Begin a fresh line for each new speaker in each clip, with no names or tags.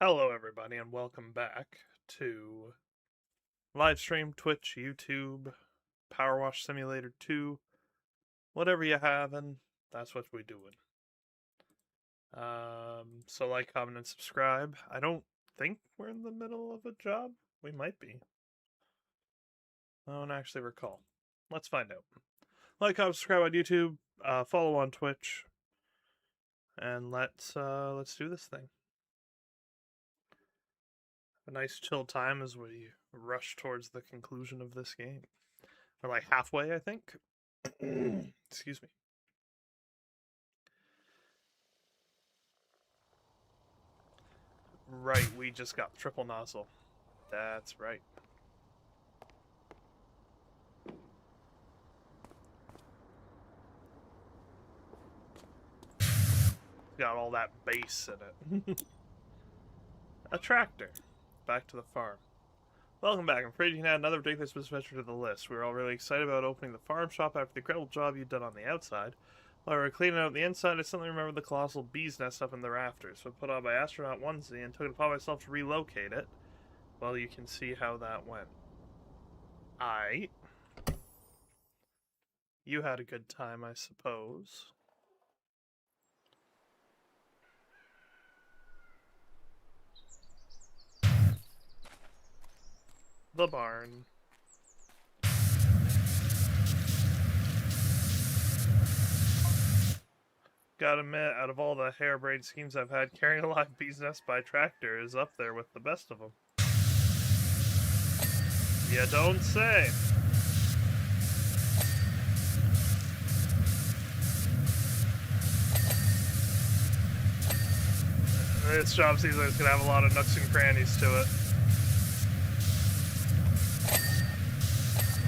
Hello, everybody, and welcome back to live stream, Twitch, YouTube, PowerWash Simulator 2, whatever you have, and that's what we're doing. So like, comment, and subscribe. I don't think we're in the middle of a job. We might be. I don't actually recall. Let's find out. Like, comment, subscribe on YouTube, follow on Twitch, and let's do this thing. A nice chill time as we rush towards the conclusion of this game. We're like halfway, I think. Excuse me. Right, we just got triple nozzle. That's right. Got all that bass in it. A tractor. Back to the farm. Welcome back. I'm afraid you can add another ridiculous adventure to the list. We were all really excited about opening the farm shop after the incredible job you'd done on the outside. While we were cleaning out the inside, I suddenly remembered the colossal bee's nest up in the rafters. So I put on my astronaut onesie and took it upon myself to relocate it. Well, you can see how that went. You had a good time, I suppose. The barn. Gotta admit, out of all the harebrained schemes I've had, carrying a live bee's nest by tractor is up there with the best of them. You don't say. This job seems like it's gonna have a lot of nooks and crannies to it.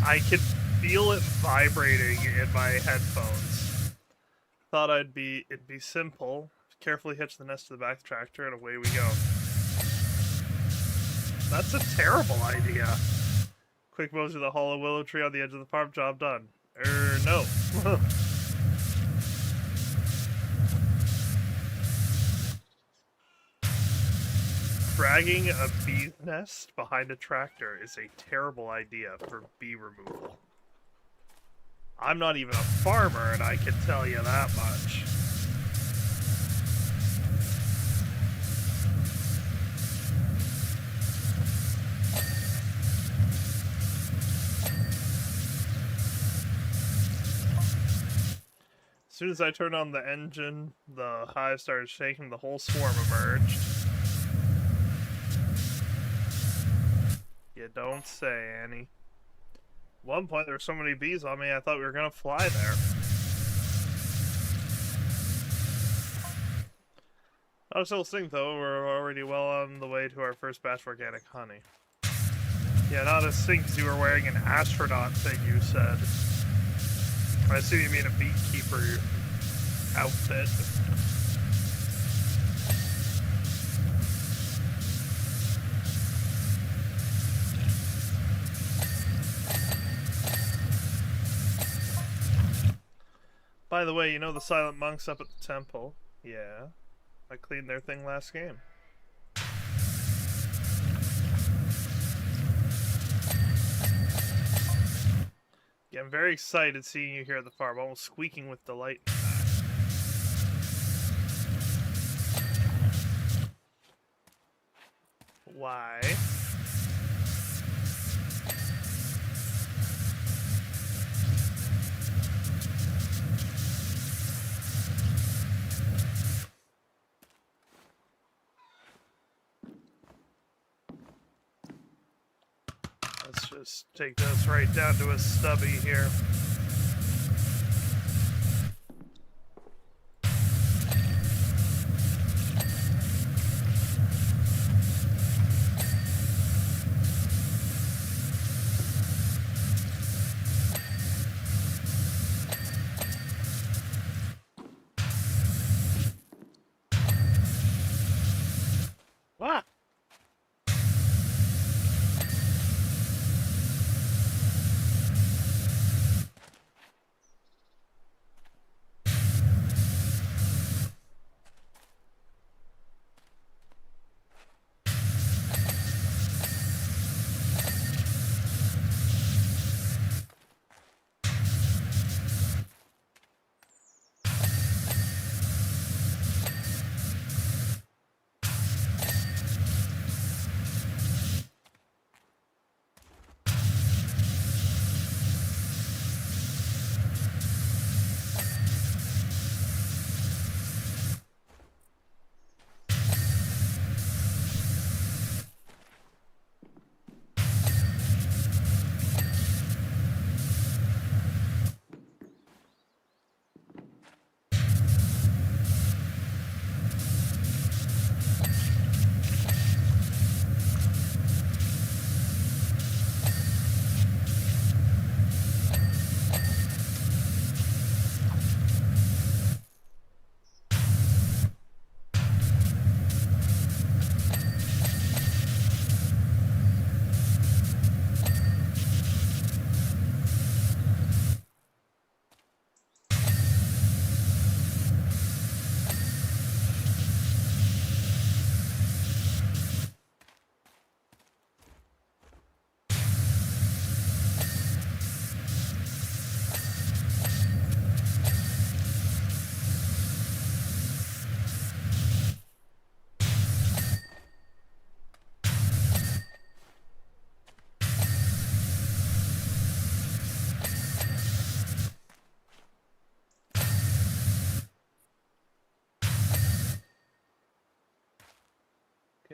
I can feel it vibrating in my headphones. Thought it'd be simple. Carefully hitch the nest to the back of the tractor and away we go. That's a terrible idea. Quick moves to the hollow willow tree on the edge of the farm, job done. No. Dragging a bee's nest behind a tractor is a terrible idea for bee removal. I'm not even a farmer, and I can tell you that much. As soon as I turned on the engine, the hive started shaking, the whole swarm emerged. You don't say, Annie. At one point, there were so many bees on me, I thought we were gonna fly there. Not a single thing, though. We're already well on the way to our first batch of organic honey. Yeah, not a thing, because you were wearing an astronaut thing, you said. I assume you mean a beekeeper outfit. By the way, you know the silent monks up at the temple? Yeah. I cleaned their thing last game. Yeah, I'm very excited seeing you here at the farm, almost squeaking with delight. Why? Let's just take this right down to a stubby here. What?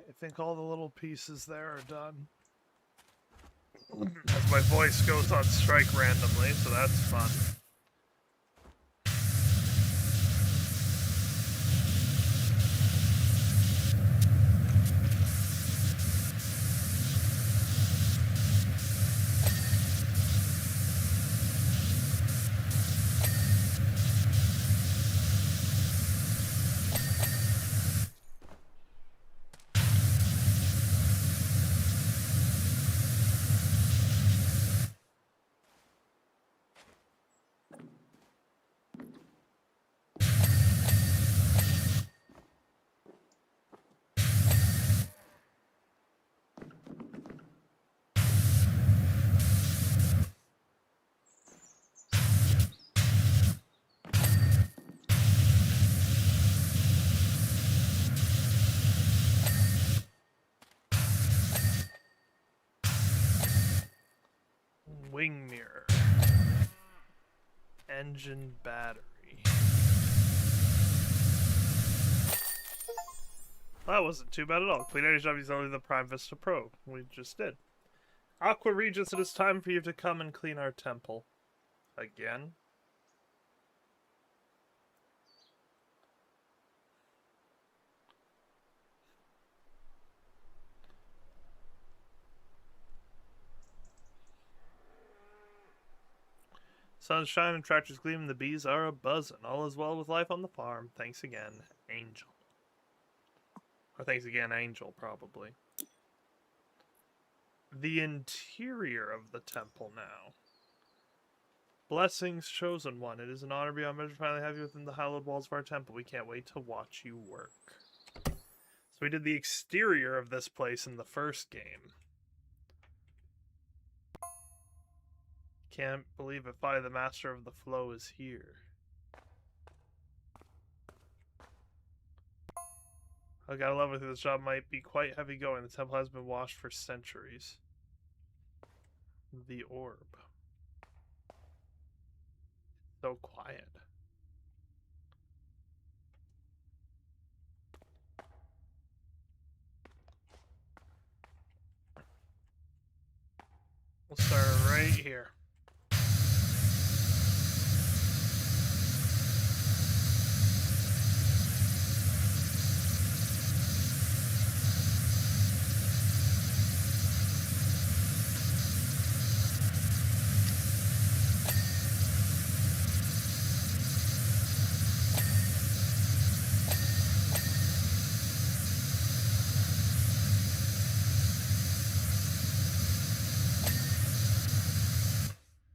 I think all the little pieces there are done. As my voice goes on strike randomly, so that's fun. Wing mirror. Engine battery. That wasn't too bad at all. Clean energy job is only the Prime Vista Pro. We just did. Aqua Regis, it is time for you to come and clean our temple. Again? Sun's shining, tractors gleaming, the bees are a-buzzing. All is well with life on the farm. Thanks again, Angel. Or thanks again, Angel, probably. The interior of the temple now. Blessings, chosen one. It is an honor beyond measure to finally have you within the hallowed walls of our temple. We can't wait to watch you work. So we did the exterior of this place in the first game. Can't believe it. Finally, the master of the flow is here. I gotta love it. This job might be quite heavy going. The temple has been washed for centuries. The orb. So quiet. We'll start right here.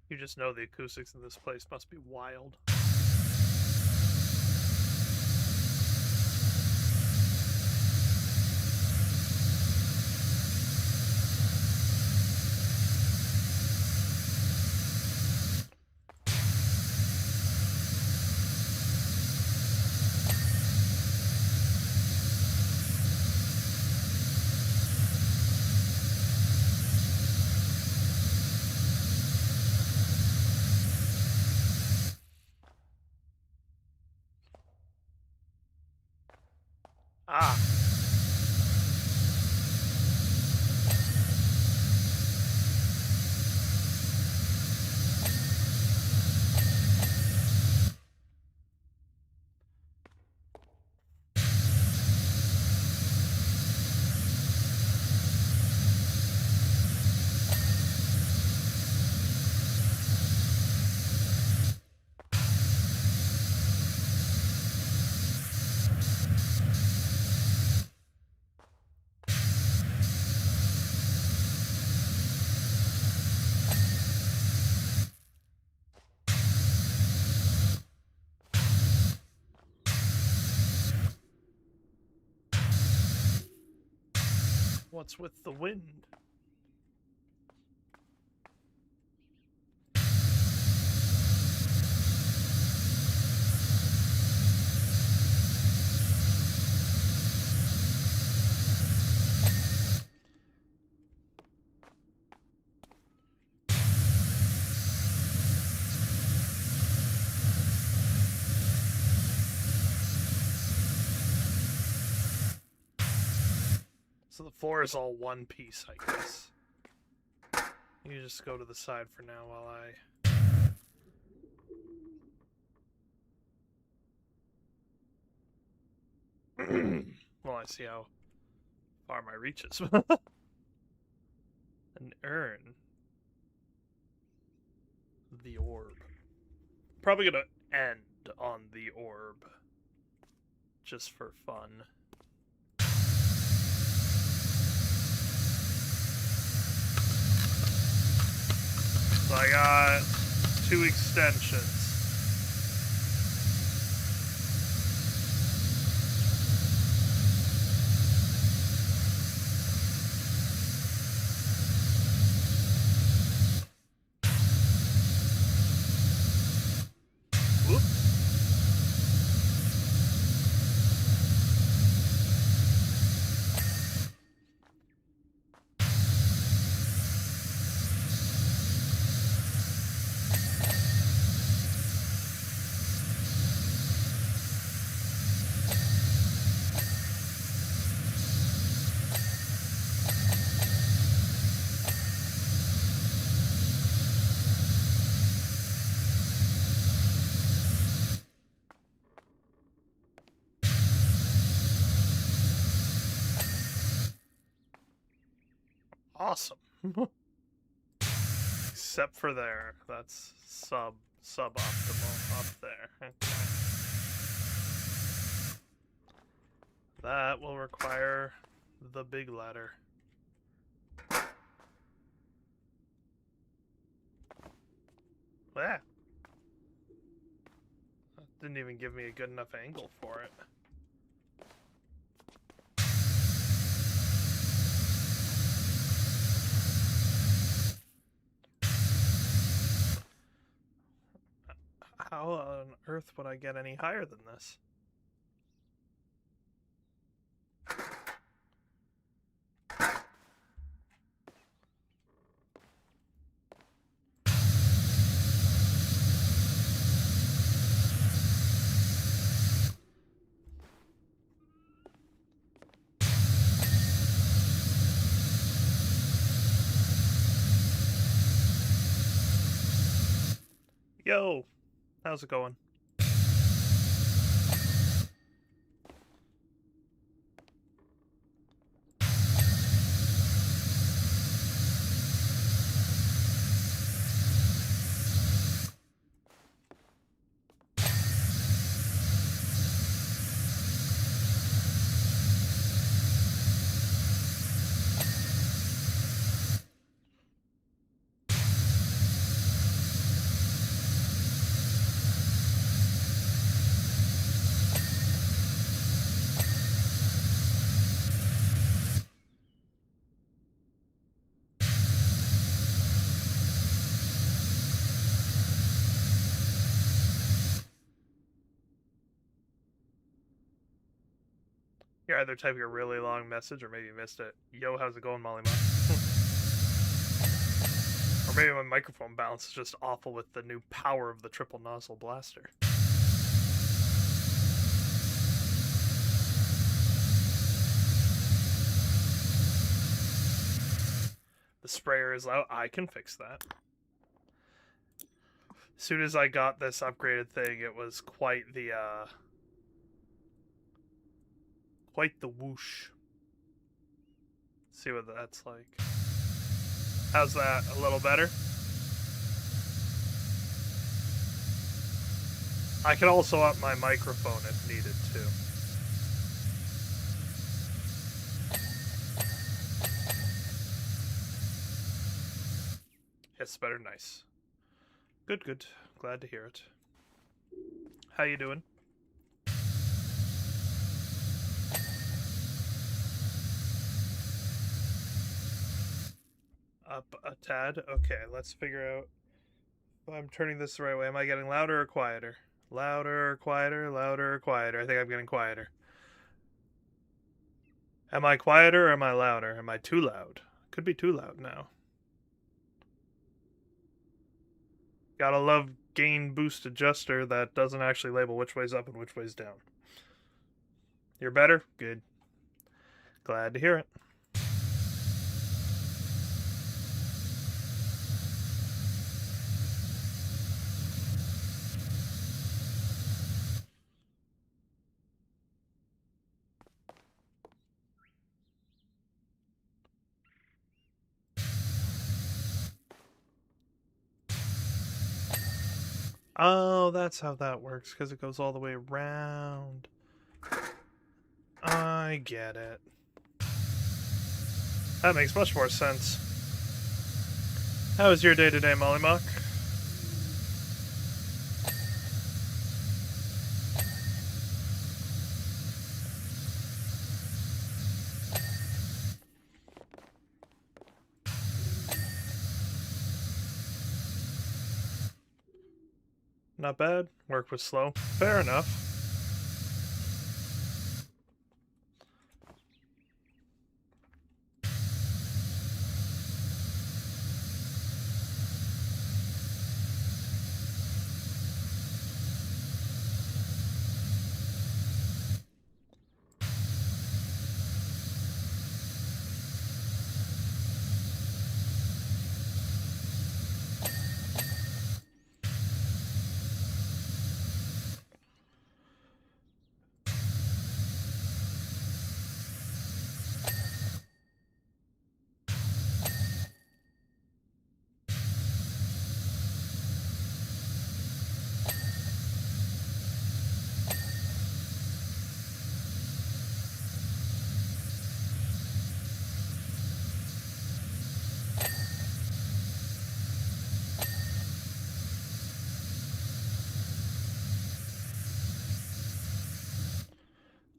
You just know the acoustics in this place must be wild. Ah. What's with the wind? So the floor is all one piece, I guess. You just go to the side for now while I... Well, I see how far my reach is. An urn. The orb. Probably gonna end on the orb. Just for fun. So I got 2 extensions. Awesome. Except for there. That's suboptimal up there. Okay. That will require the big ladder. That didn't even give me a good enough angle for it. How on earth would I get any higher than this? Yo, how's it going? You're either typing a really long message or maybe you missed it. Yo, how's it going, Molly Mom? Or maybe my microphone balance is just awful with the new power of the triple nozzle blaster. The sprayer is out. I can fix that. As soon as I got this upgraded thing, it was quite the whoosh. Let's see what that's like. How's that? A little better? I can also up my microphone if needed too. It's better. Nice. Good, good. Glad to hear it. How you doing? Up a tad? Okay, let's figure out if I'm turning this the right way. Am I getting louder or quieter? Louder, quieter, louder, quieter. I think I'm getting quieter. Am I quieter or am I louder? Am I too loud? Could be too loud now. Gotta love gain boost adjuster that doesn't actually label which way's up and which way's down. You're better? Good. Glad to hear it. Oh, that's how that works, because it goes all the way around. I get it. That makes much more sense. How was your day today, Mollymock? Not bad. Work was slow. Fair enough.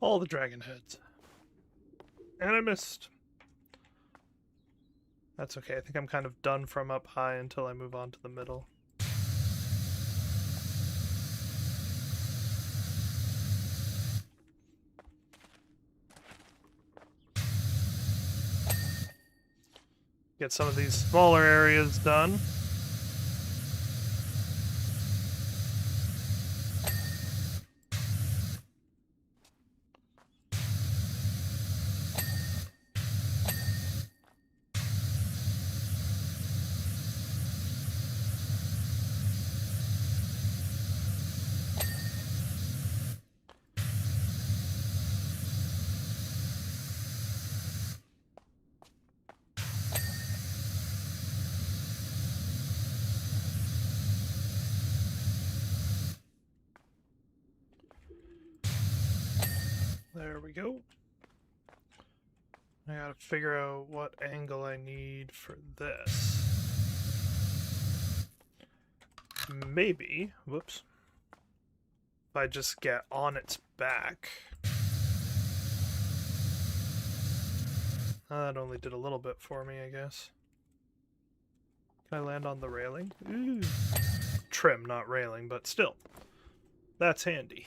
All the dragon heads. And I missed. That's okay. I think I'm kind of done from up high until I move on to the middle. Get some of these smaller areas done. There we go. I gotta figure out what angle I need for this. Maybe, whoops, if I just get on its back. That only did a little bit for me, I guess. Can I land on the railing? Ooh. Trim, not railing, but still. That's handy.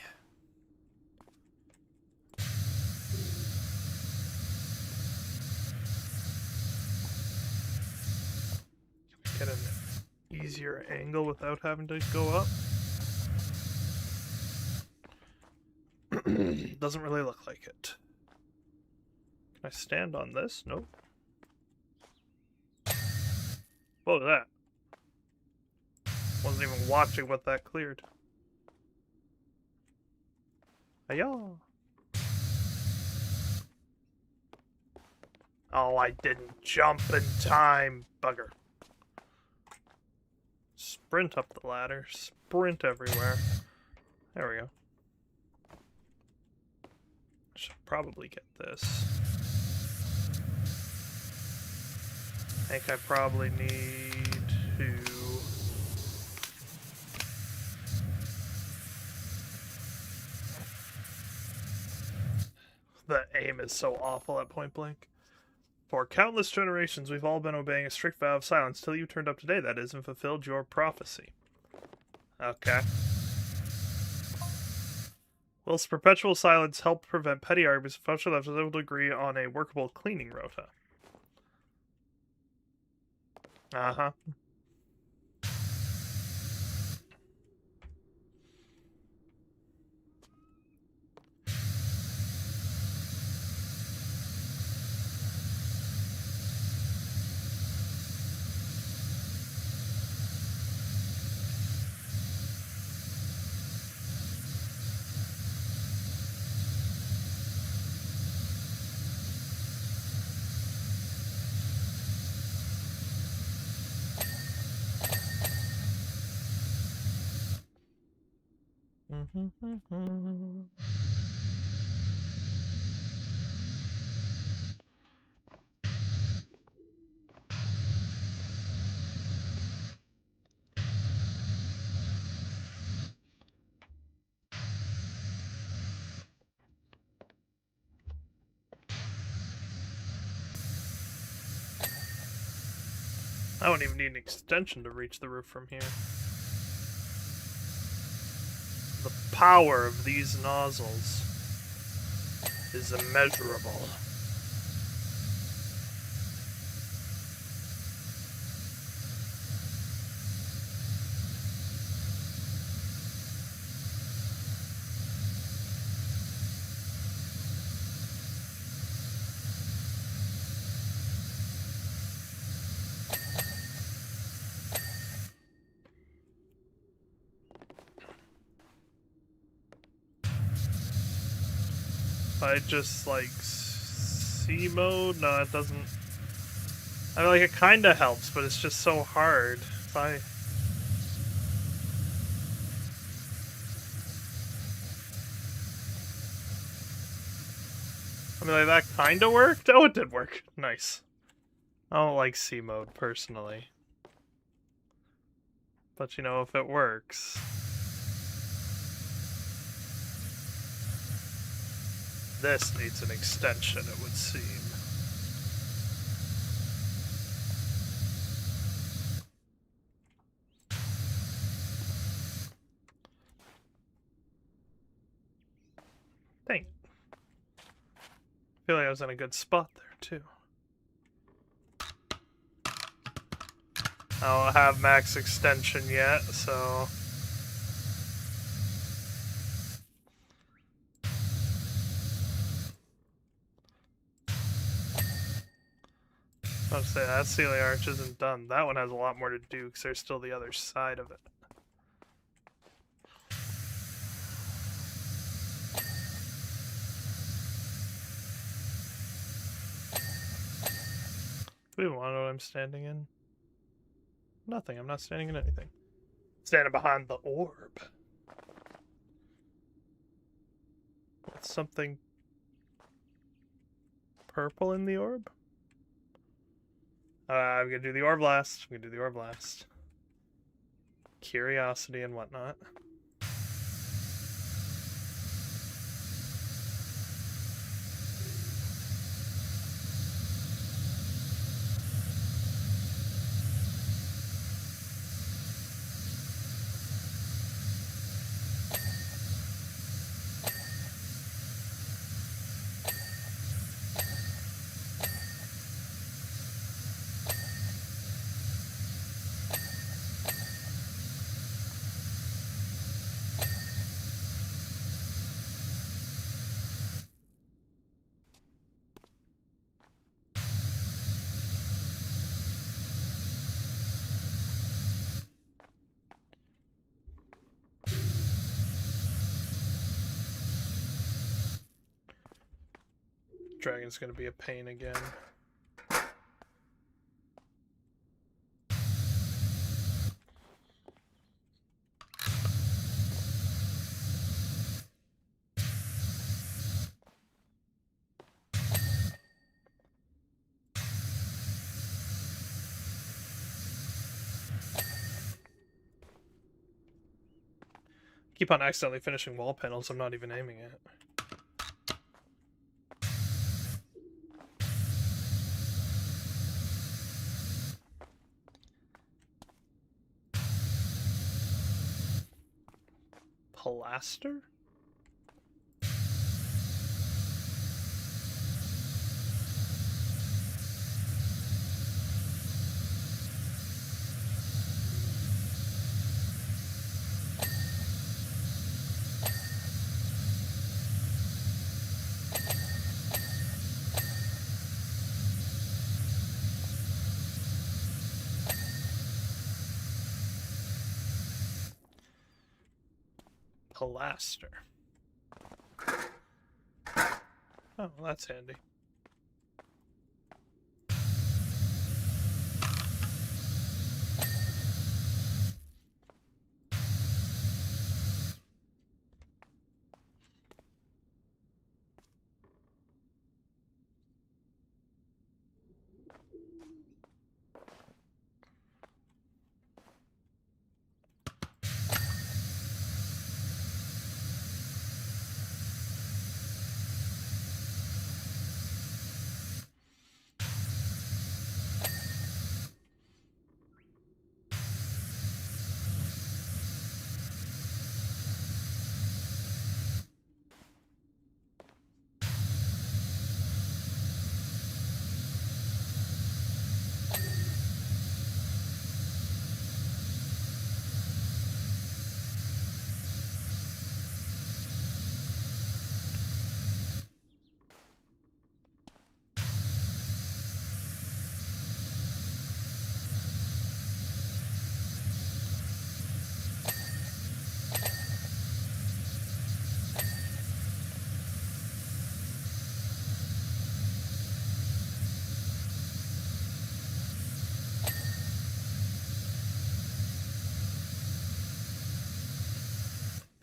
Get an easier angle without having to go up. Doesn't really look like it. Can I stand on this? Nope. What was that? Wasn't even watching what that cleared. Hiya! Oh, I didn't jump in time, bugger. Sprint up the ladder. Sprint everywhere. There we go. Should probably get this. I think I probably need to... The aim is so awful at point blank. For countless generations, we've all been obeying a strict vow of silence till you turned up today, that is, and fulfilled your prophecy. Okay. Whilst perpetual silence helped prevent petty arguments, the function left was able to agree on a workable cleaning rota. Uh-huh. I don't even need an extension to reach the roof from here. The power of these nozzles is immeasurable. I just like C mode? No, it doesn't. I mean, like, it kinda helps, but it's just so hard. If I mean, like, that kinda worked? Oh, it did work. Nice. I don't like C mode, personally. But, you know, if it works... This needs an extension, it would seem. Dang it. I feel like I was in a good spot there, too. I don't have max extension yet, so... I was say that ceiling arch isn't done. That one has a lot more to do because there's still the other side of it. Do we want to know what I'm standing in? Nothing. I'm not standing in anything. Standing behind the orb. What's something purple in the orb? I'm gonna do the orb blast. I'm gonna do the orb blast. Curiosity and whatnot. Dragon's gonna be a pain again. Keep on accidentally finishing wall panels I'm not even aiming at. Plaster? Plaster. Oh, well, that's handy.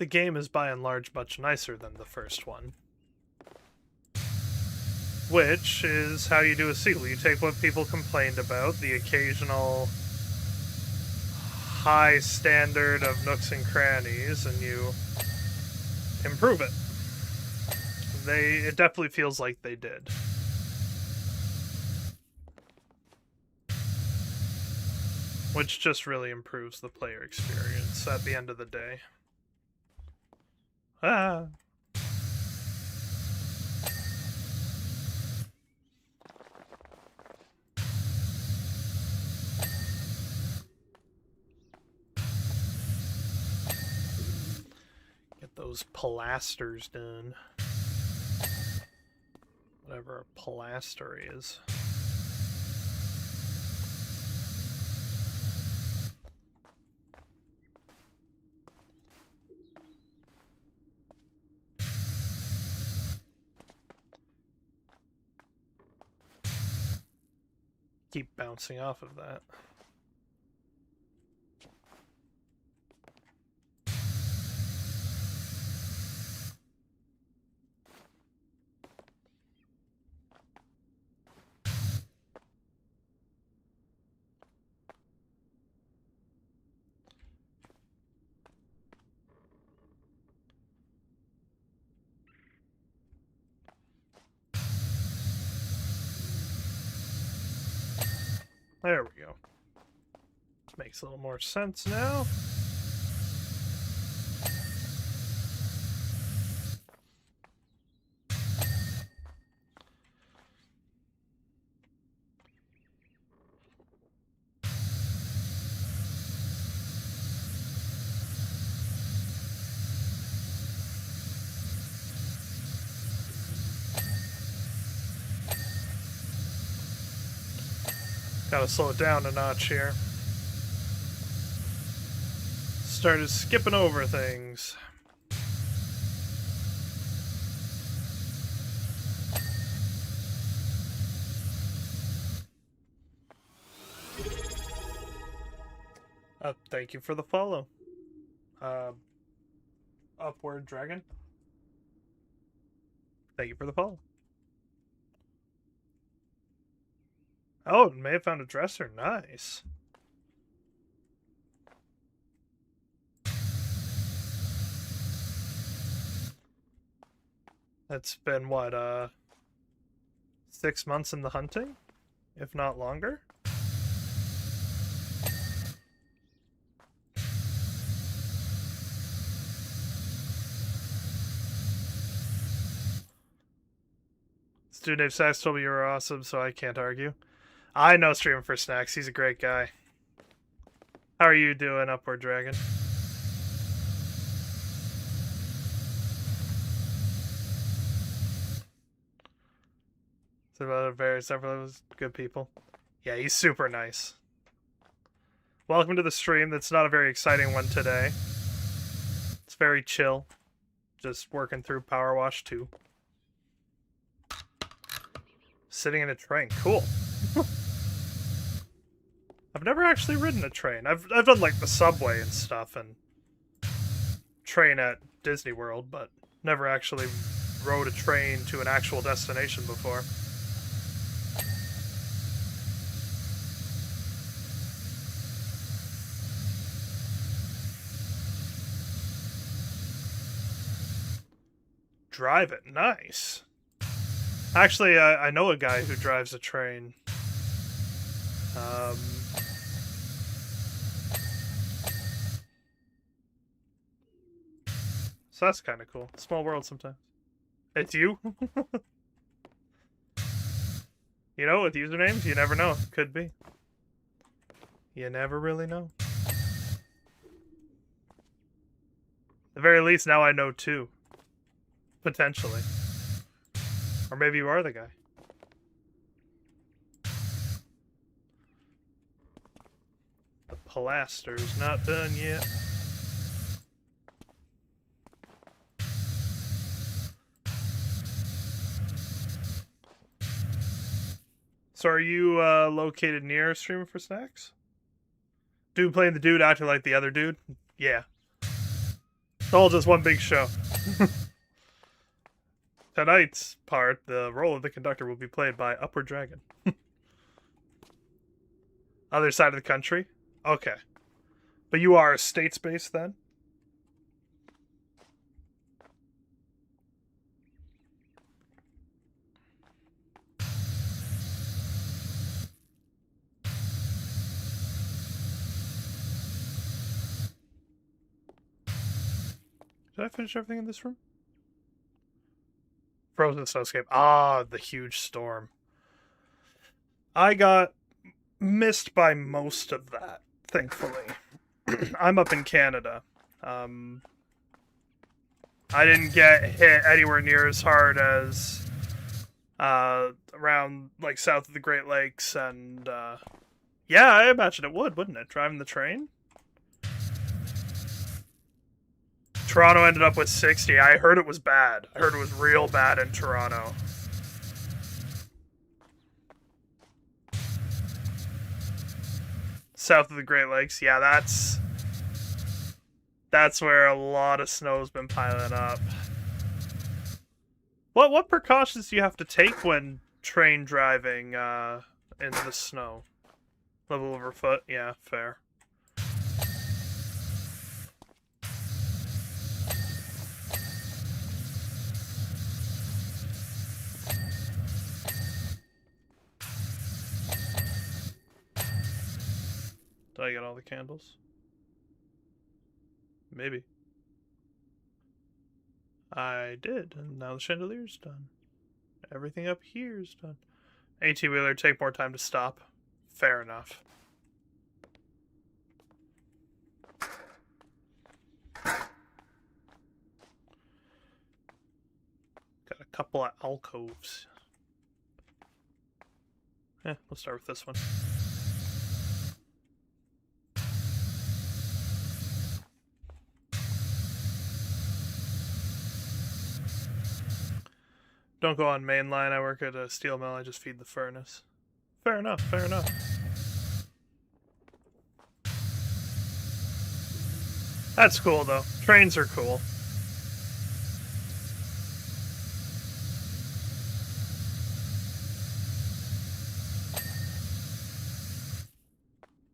the game is by and large much nicer than the first one. Which is how you do a sequel. You take what people complained about, the occasional high standard of nooks and crannies, and you improve it. It definitely feels like they did. Which just really improves the player experience at the end of the day. Ah. Get those pilasters done. Whatever a pilaster is. Keep bouncing off of that. There we go. Makes a little more sense now. Gotta slow it down a notch here. Started skipping over things. Thank you for the follow. Upward Dragon. Thank you for the follow. Oh, may have found a dresser. Nice. That's been, what, 6 months in the hunting? If not longer? Dude named Sax told me you were awesome, so I can't argue. I know Streaming for Snacks. He's a great guy. How are you doing, Upward Dragon? So about various several good people. Yeah, he's super nice. Welcome to the stream. That's not a very exciting one today. It's very chill. Just working through PowerWash 2. Sitting in a train. Cool. I've never actually ridden a train. I've done like the subway and stuff and train at Disney World, but never actually rode a train to an actual destination before. Drive it. Nice. Actually, I know a guy who drives a train. So that's kind of cool. Small world sometimes. It's you? You know, with usernames, you never know. Could be. You never really know. At the very least, now I know two. Potentially. Or maybe you are the guy. The pilaster's not done yet. So are you located near Streaming for Snacks? Dude playing the dude acting like the other dude? Yeah. all just one big show. Tonight's part, the role of the conductor will be played by Upward Dragon. Other side of the country? Okay. But you are states-based then? Did I finish everything in this room? Frozen snowscape. Ah, the huge storm. I got missed by most of that, thankfully. I'm up in Canada. I didn't get hit anywhere near as hard as around, like, south of the Great Lakes, and yeah, I imagine it would, wouldn't it? Driving the train? Toronto ended up with 60. I heard it was bad. I heard it was real bad in Toronto. South of the Great Lakes, yeah, that's where a lot of snow's been piling up. What precautions do you have to take when train driving in the snow? Level over foot, yeah, fair. Did I get all the candles? Maybe. I did, and now the chandelier's done. Everything up here's done. AT-wheeler, take more time to stop. Fair enough. Got a couple of alcoves. Yeah, let's start with this one. Don't go on main line. I work at a steel mill. I just feed the furnace. Fair enough, fair enough. That's cool, though. Trains are cool.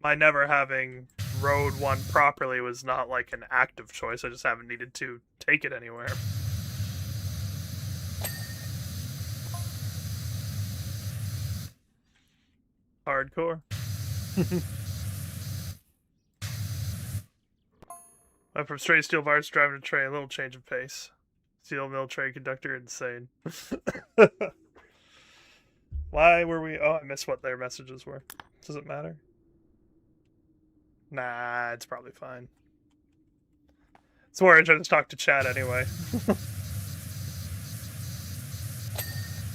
My never having rode one properly was not like an active choice. I just haven't needed to take it anywhere. Hardcore. Went from straight steel bars to driving a train, a little change of pace. Steel mill train conductor, insane. Why were we... Oh, I missed what their messages were. Does it matter? Nah, it's probably fine. It's more interesting to talk to chat anyway.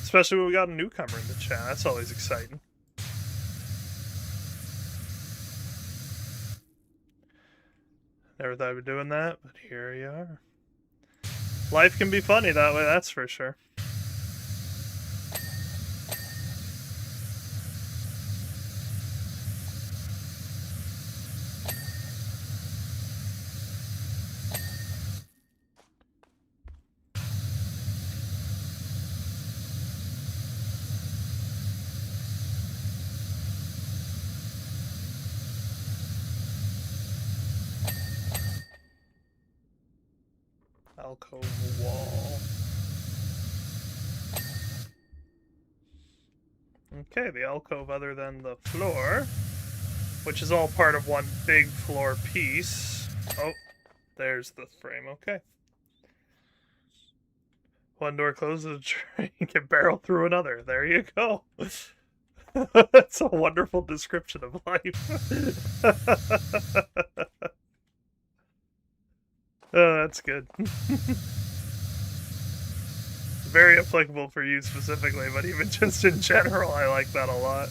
Especially when we got a newcomer in the chat. That's always exciting. Never thought I'd be doing that, but here you are. Life can be funny that way, that's for sure. Alcove wall. Okay, the alcove other than the floor, which is all part of one big floor piece. Oh, there's the frame, okay. One door closes, the train can barrel through another. There you go. That's a wonderful description of life. Oh, that's good. Very applicable for you specifically, but even just in general, I like that a lot.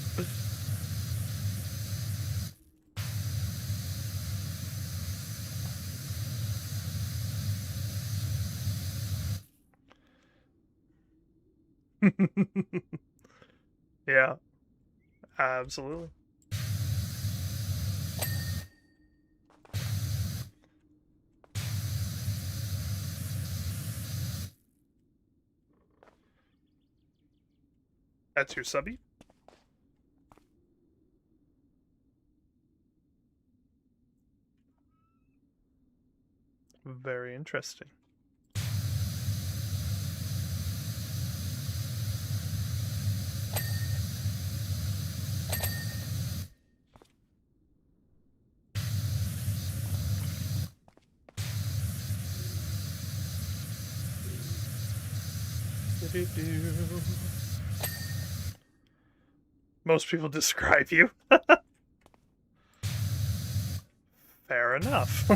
Yeah, absolutely. That's your subby? Very interesting. Most people describe you. Fair enough.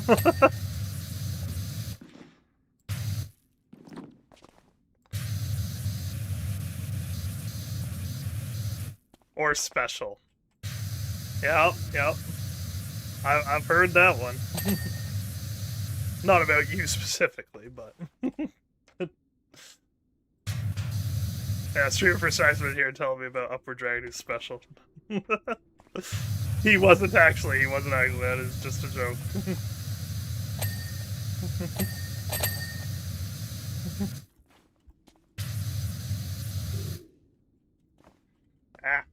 Or special. Yep. I've heard that one. Not about you specifically, but... Yeah, Streamer Precise was here telling me about Upward Dragon who's special. He wasn't actually, that is just a joke. Ah.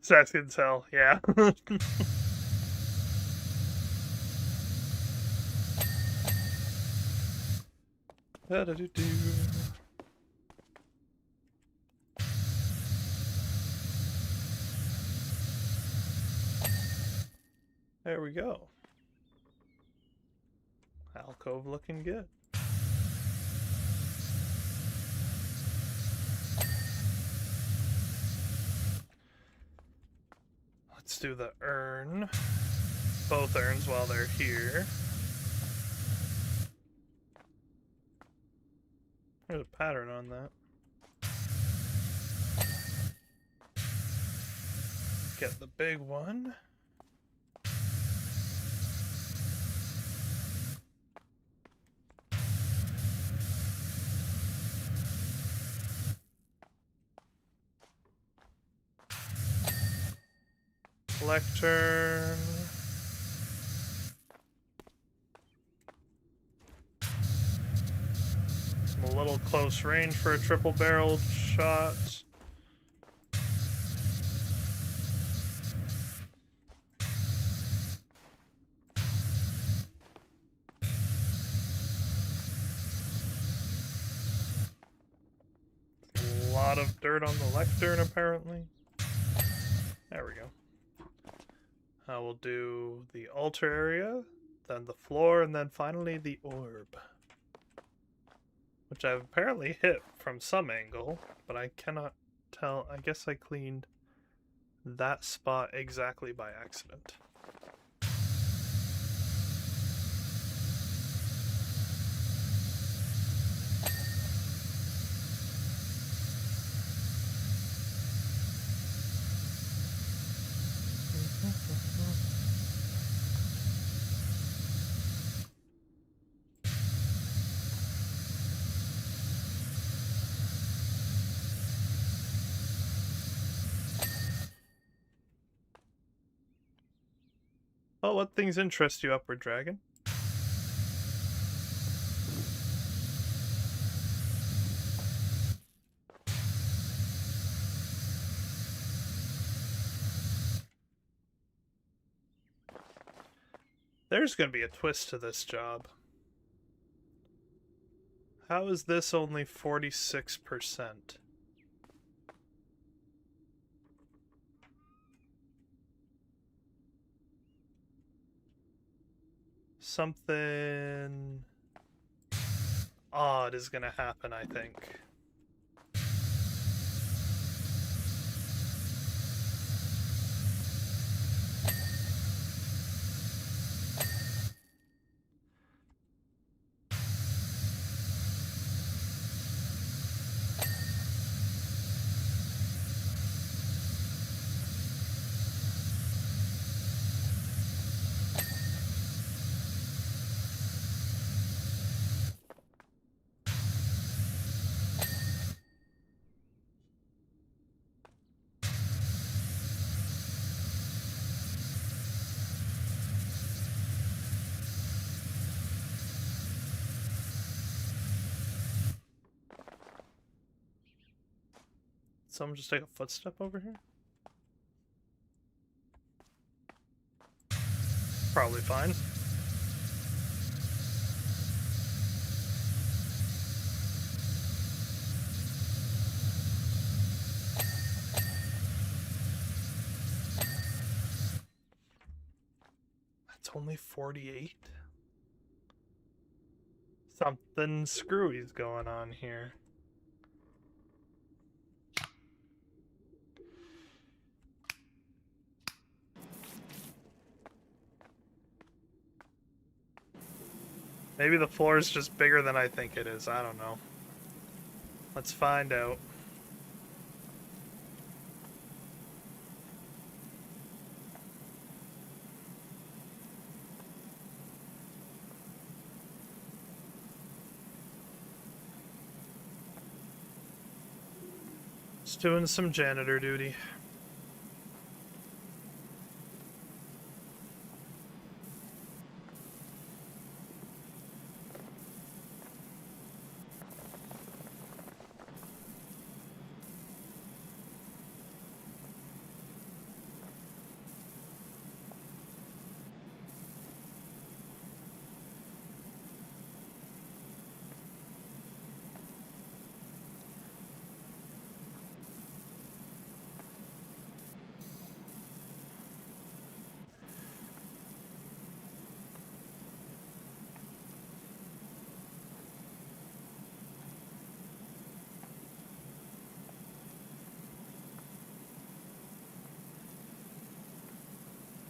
Stats can tell, yeah. There we go. Alcove looking good. Let's do the urn. Both urns while they're here. There's a pattern on that. Get the big one. Lectern. I'm a little close range for a triple barreled shot. A lot of dirt on the lectern, apparently. There we go. I will do the altar area, then the floor, and then finally the orb. Which I've apparently hit from some angle, but I cannot tell. I guess I cleaned that spot exactly by accident. Well, what things interest you, Upward Dragon? There's gonna be a twist to this job. How is this only 46%? Something odd is gonna happen, I think. someone just take a footstep over here? Probably fine. That's only 48? Something screwy's going on here. Maybe the floor is just bigger than I think it is. I don't know. Let's find out. Just doing some janitor duty.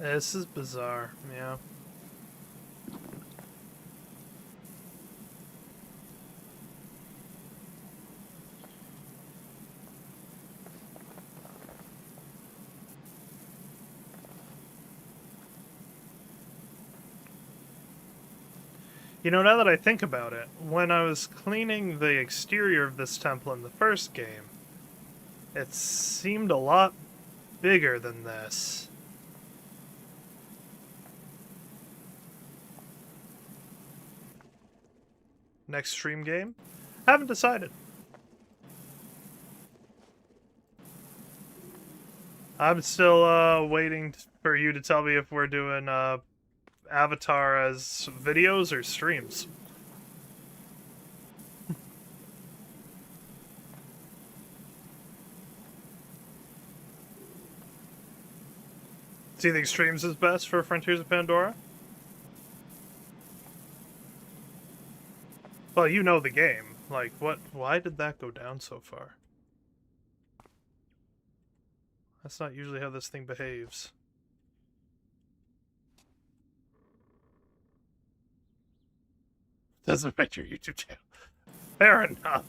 This is bizarre, yeah. You know, now that I think about it, when I was cleaning the exterior of this temple in the first game, it seemed a lot bigger than this. Next stream game? Haven't decided. I'm still waiting for you to tell me if we're doing Avatar as videos or streams. Do you think streams is best for Frontiers of Pandora? Well, you know the game. Like, what? Why did that go down so far? That's not usually how this thing behaves. Doesn't affect your YouTube channel. Fair enough.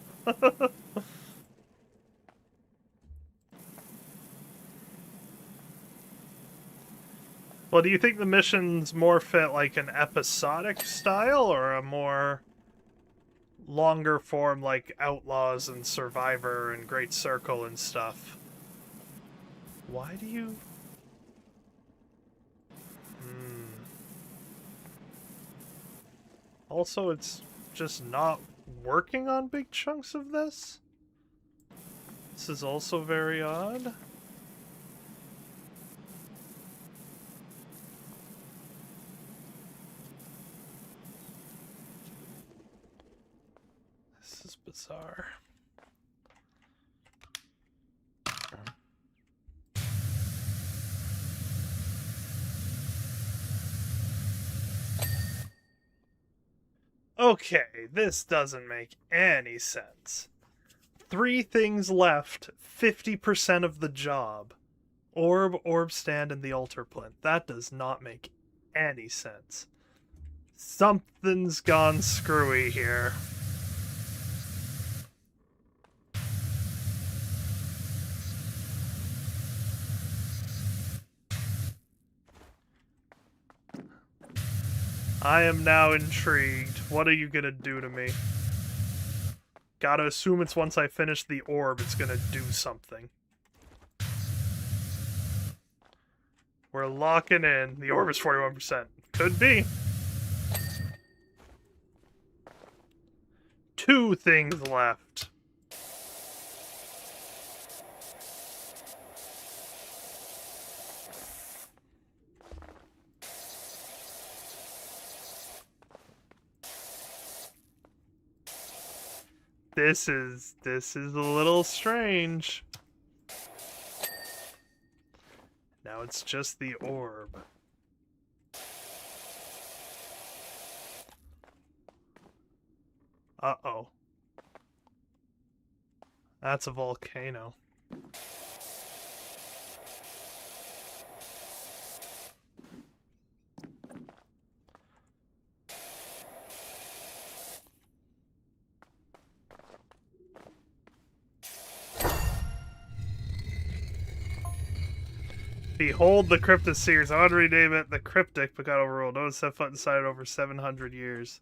Well, do you think the missions more fit like an episodic style or a more longer form like Outlaws and Survivor and Great Circle and stuff? Why do you... Also, it's just not working on big chunks of this? This is also very odd. This is bizarre. Okay, this doesn't make any sense. 3 things left, 50% of the job. Orb stand, and the altar plinth. That does not make any sense. Something's gone screwy here. I am now intrigued. What are you gonna do to me? Gotta assume it's once I finish the orb, it's gonna do something. We're locking in. The orb is 41%. Could be. 2 things left. This is a little strange. Now it's just the orb. Uh-oh. That's a volcano. Behold the Cryptic Seers. I want to rename it the Cryptic, but got overruled. Notice that foot inside over 700 years.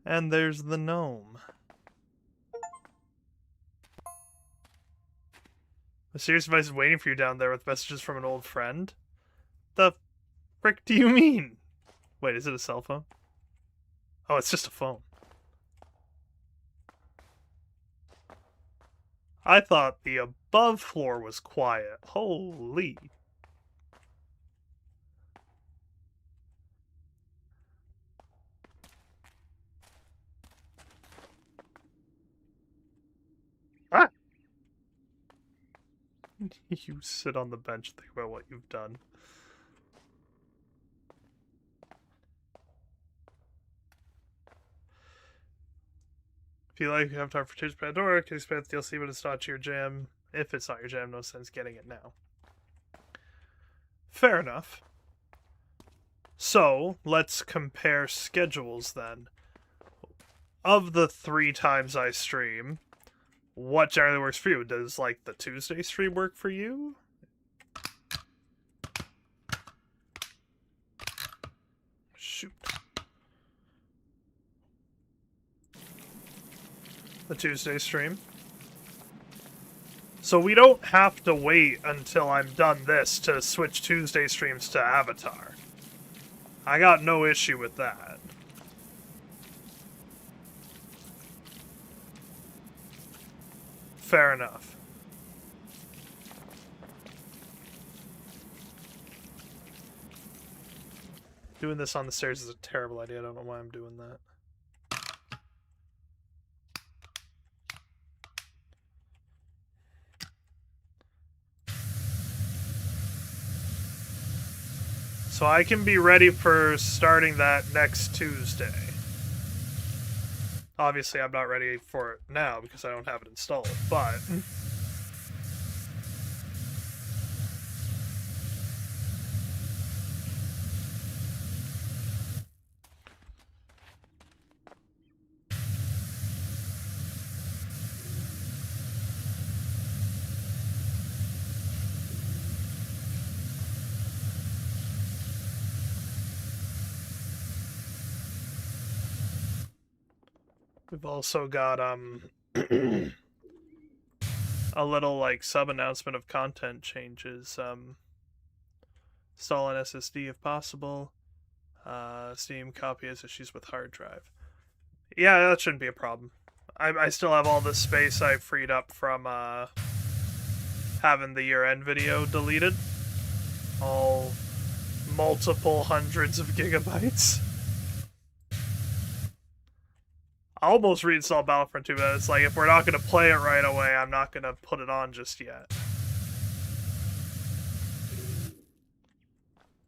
And there's the gnome. A serious device is waiting for you down there with messages from an old friend? The frick do you mean? Wait, is it a cell phone? Oh, it's just a phone. I thought the above floor was quiet. Holy. Ah! You sit on the bench and think about what you've done. If you like, you have time for Tears of Pandora, can expand the DLC, but it's not your jam. If it's not your jam, no sense getting it now. Fair enough. So, let's compare schedules then. Of the 3 times I stream, what generally works for you? Does, like, the Tuesday stream work for you? Shoot. The Tuesday stream. So we don't have to wait until I'm done this to switch Tuesday streams to Avatar. I got no issue with that. Fair enough. Doing this on the stairs is a terrible idea. I don't know why I'm doing that. So I can be ready for starting that next Tuesday. Obviously, I'm not ready for it now because I don't have it installed, but... We've also got, a little, like, sub-announcement of content changes. Install an SSD if possible. Steam copy has issues with hard drive. Yeah, that shouldn't be a problem. I still have all the space I freed up from, having the year-end video deleted. All multiple hundreds of gigabytes. I almost reinstalled Battlefront 2, but it's like, if we're not going to play it right away, I'm not going to put it on just yet.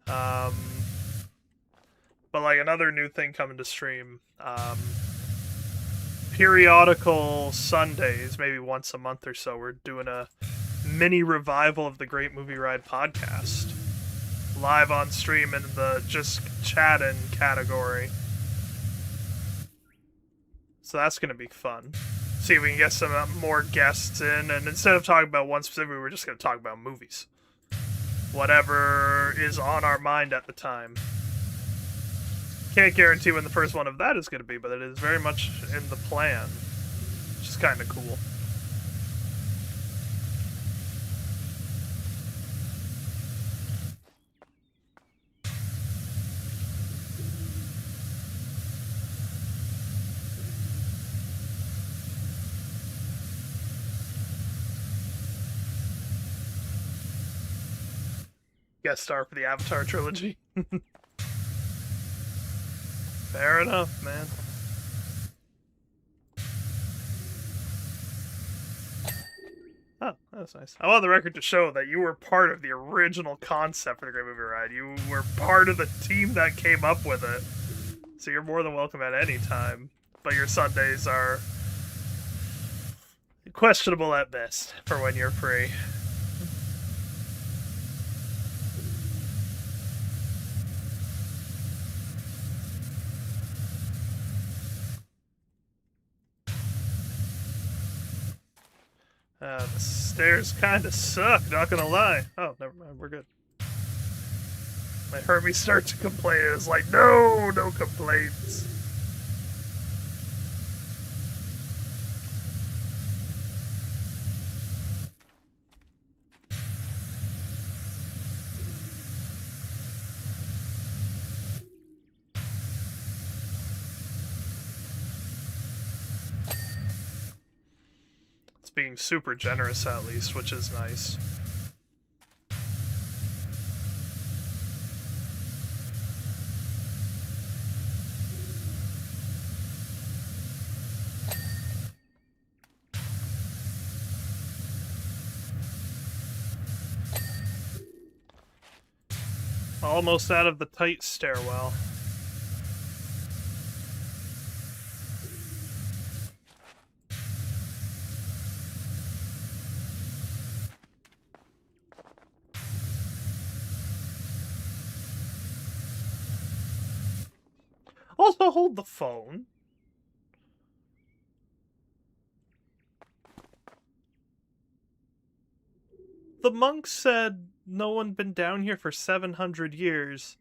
But like, another new thing coming to stream, periodical Sundays, maybe once a month or so, we're doing a mini revival of the Great Movie Ride podcast. Live on stream in the just chatting category. So that's going to be fun. See if we can get some more guests in, and instead of talking about one specific, we're just going to talk about movies. Whatever is on our mind at the time. Can't guarantee when the first one of that is going to be, but it is very much in the plan. Which is kind of cool. Guest star for the Avatar trilogy. Fair enough, man. Oh, that's nice. I want the record to show that you were part of the original concept for the Great Movie Ride. You were part of the team that came up with it. So you're more than welcome at any time. But your Sundays are questionable at best for when you're free. The stairs kind of suck, not gonna lie. Oh, never mind, we're good. They heard me start to complain. It was like, no complaints. It's being super generous at least, which is nice. Almost out of the tight stairwell. Also, hold the phone. The monk said no one been down here for 700 years.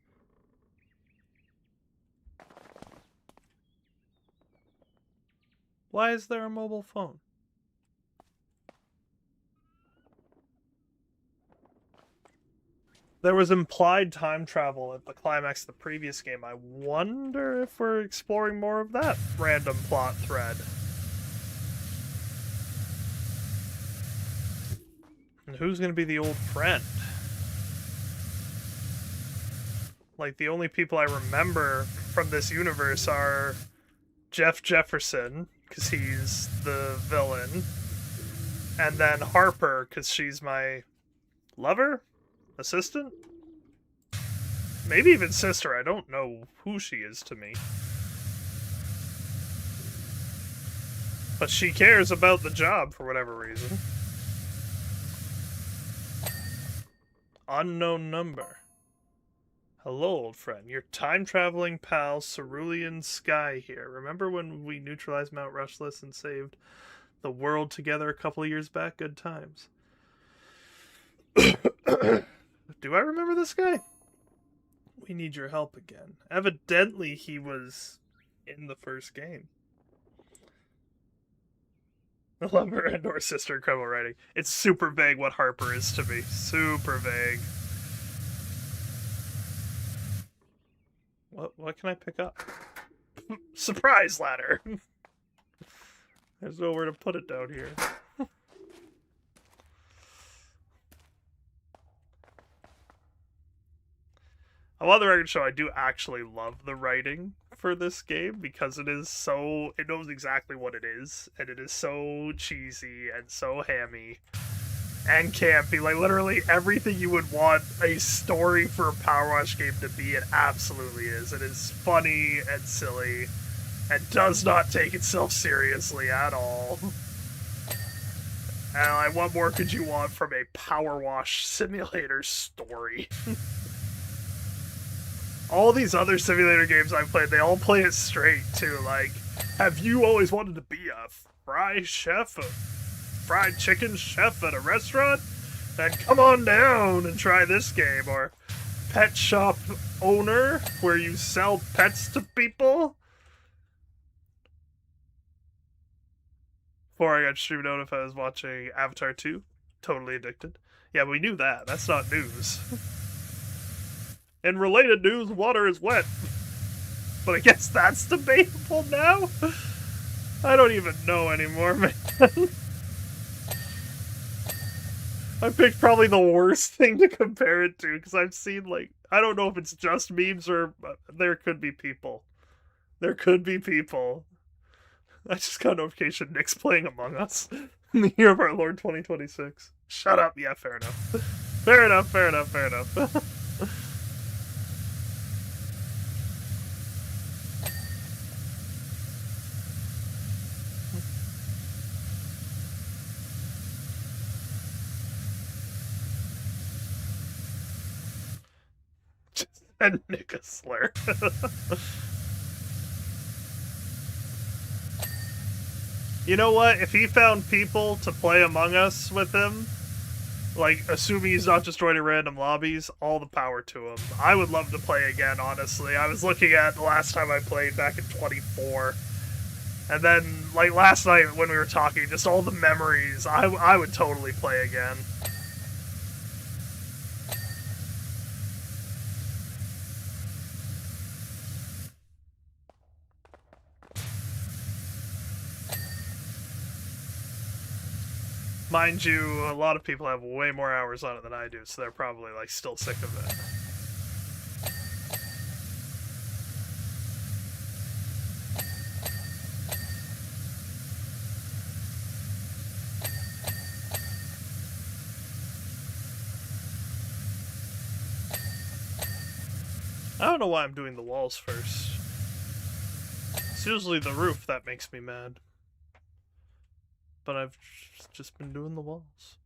Why is there a mobile phone? There was implied time travel at the climax of the previous game. I wonder if we're exploring more of that random plot thread. And who's going to be the old friend? Like, the only people I remember from this universe are Jeff Jefferson, because he's the villain, and then Harper, because she's my lover? Assistant? Maybe even sister. I don't know who she is to me. But she cares about the job for whatever reason. Unknown number. Hello, old friend. Your time-traveling pal, Cerulean Sky here. Remember when we neutralized Mount Rushless and saved the world together a couple of years back? Good times. Do I remember this guy? We need your help again. Evidently, he was in the first game. The lover and or sister, incredible writing. It's super vague what Harper is to me. Super vague. What can I pick up? Surprise ladder! There's nowhere to put it down here. I want the record to show I do actually love the writing for this game because it knows exactly what it is, and it is so cheesy and so hammy and campy. Like, literally everything you would want a story for a PowerWash game to be, it absolutely is. It is funny and silly and does not take itself seriously at all. And like, what more could you want from a PowerWash Simulator story? All these other simulator games I've played, they all play it straight, too. Like, have you always wanted to be a fried chicken chef at a restaurant? Then come on down and try this game. Or pet shop owner, where you sell pets to people? Before I got stream notified, I was watching Avatar 2. Totally addicted. Yeah, we knew that. That's not news. In related news, water is wet. But I guess that's debatable now? I don't even know anymore, man. I picked probably the worst thing to compare it to, because I've seen, like, I don't know if it's just memes or there could be people. There could be people. I just got a notification Nick's playing Among Us in the year of our Lord 2026. Shut up. Yeah, fair enough. Fair enough, fair enough, fair enough. And Nick a slur. You know what? If he found people to play Among Us with him, like, assuming he's not destroying random lobbies, all the power to him. I would love to play again, honestly. I was looking at the last time I played back in 24. And then, like, last night when we were talking, just all the memories, I would totally play again. Mind you, a lot of people have way more hours on it than I do, so they're probably, like, still sick of it. I don't know why I'm doing the walls first. It's usually the roof that makes me mad. But I've just been doing the walls.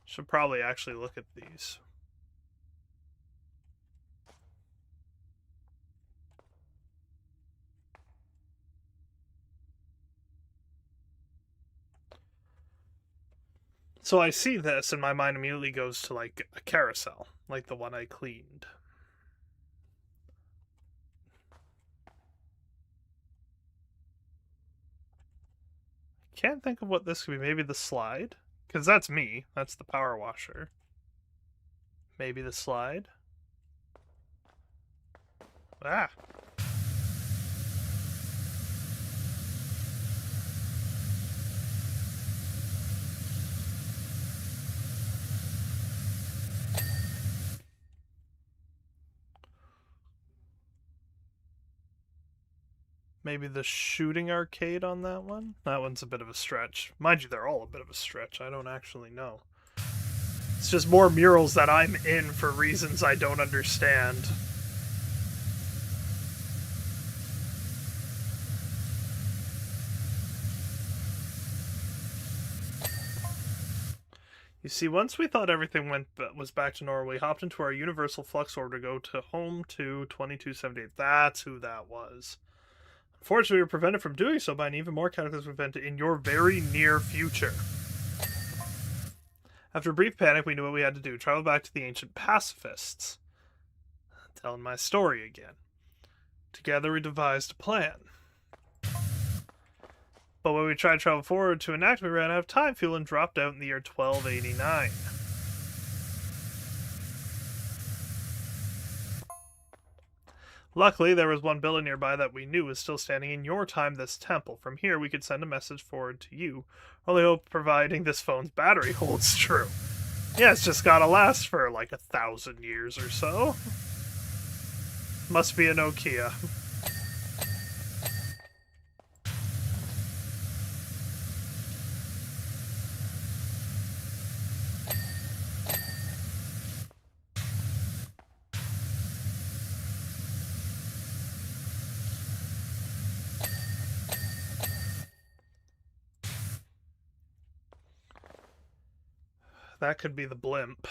Should probably actually look at these. So I see this, and my mind immediately goes to, like, a carousel, like the one I cleaned. Can't think of what this could be. Maybe the slide? Because that's me. That's the power washer. Maybe the slide? Ah! Maybe the shooting arcade on that one? That one's a bit of a stretch. Mind you, they're all a bit of a stretch. I don't actually know. It's just more murals that I'm in for reasons I don't understand. You see, once we thought everything was back to normal, we hopped into our universal flux orb to go to home to 2278. That's who that was. Unfortunately, we were prevented from doing so by an even more cataclysmic event in your very near future. After a brief panic, we knew what we had to do. Travel back to the ancient pacifists. Telling my story again. Together we devised a plan. But when we tried to travel forward to enact, we ran out of time fuel and dropped out in the year 1289. Luckily, there was one building nearby that we knew was still standing in your time, this temple. From here, we could send a message forward to you. Only hope providing this phone's battery holds true. Yeah, it's just gotta last for like 1,000 years or so. Must be a Nokia. That could be the blimp.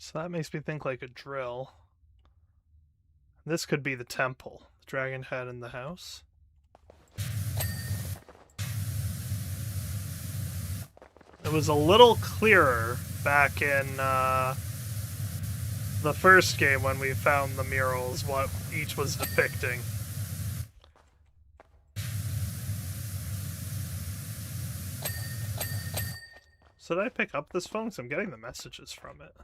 So that makes me think like a drill. This could be the temple. The dragon head in the house. It was a little clearer back in the first game when we found the murals, what each was depicting. So did I pick up this phone? Because I'm getting the messages from it.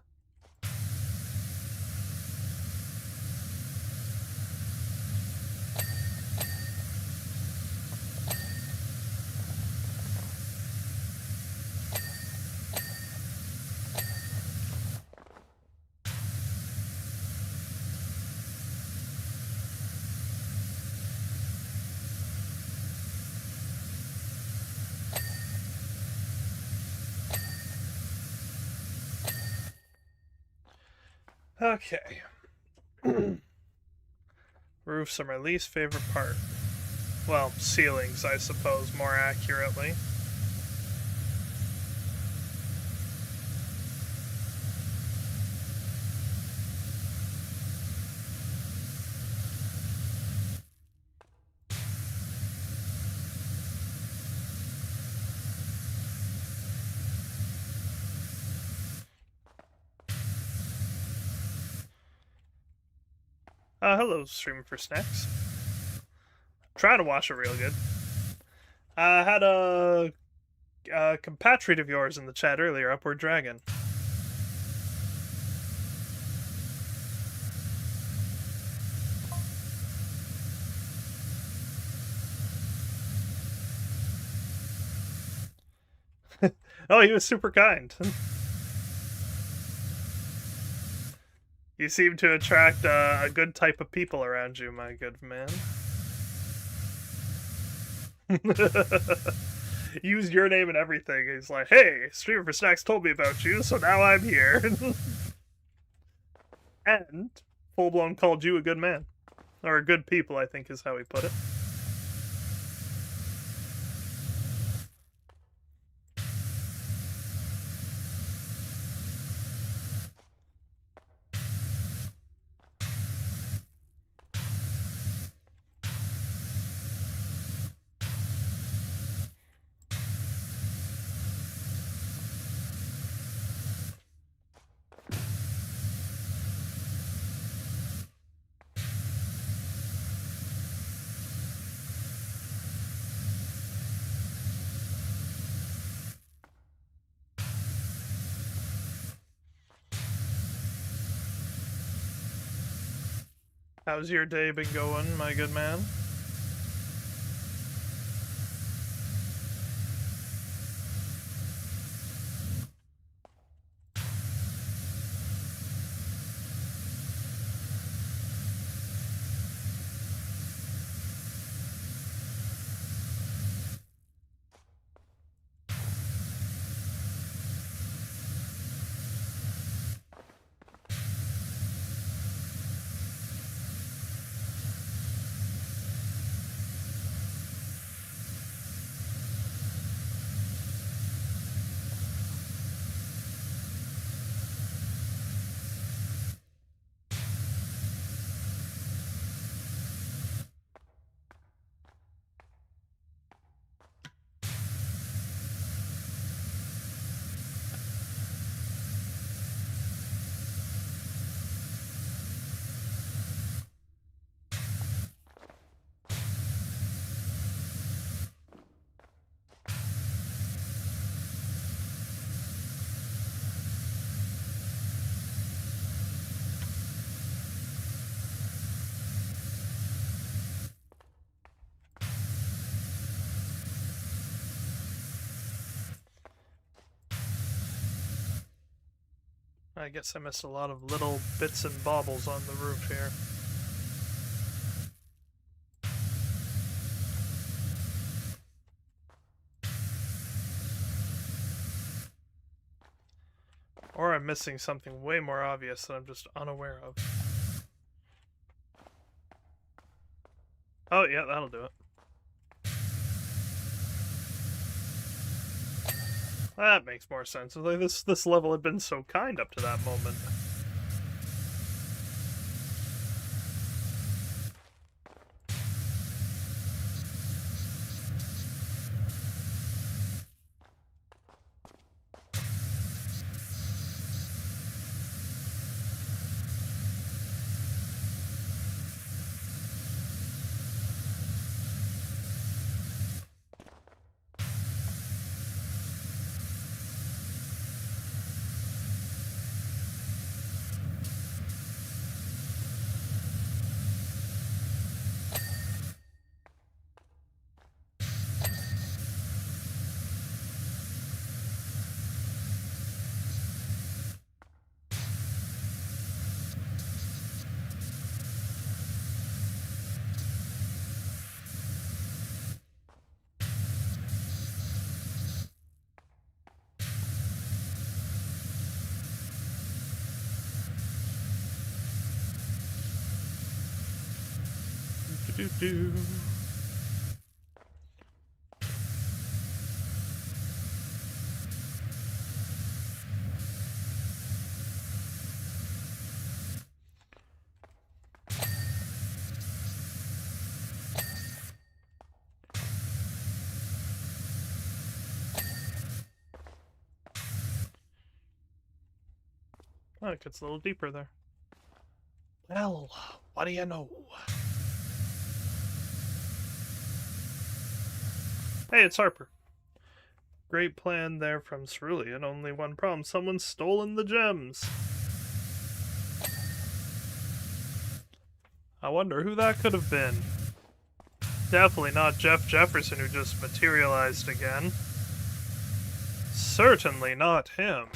Okay. Roofs are my least favorite part. Well, ceilings, I suppose, more accurately. Hello, streaming for snacks. Trying to watch it real good. I had a compatriot of yours in the chat earlier, Upward Dragon. Oh, he was super kind. You seem to attract a good type of people around you, my good man. Used your name and everything. He's like, hey, Streamer for Snacks told me about you, so now I'm here. And full-blown called you a good man. Or a good people, I think is how he put it. How's your day been going, my good man? I guess I missed a lot of little bits and baubles on the roof here. Or I'm missing something way more obvious that I'm just unaware of. Oh, yeah, that'll do it. That makes more sense. Like this level had been so kind up to that moment. Do-do-do. Oh, it gets a little deeper there. Well, what do you know? Hey, it's Harper. Great plan there from Cerulean. Only one problem. Someone's stolen the gems. I wonder who that could have been. Definitely not Jeff Jefferson, who just materialized again. Certainly not him.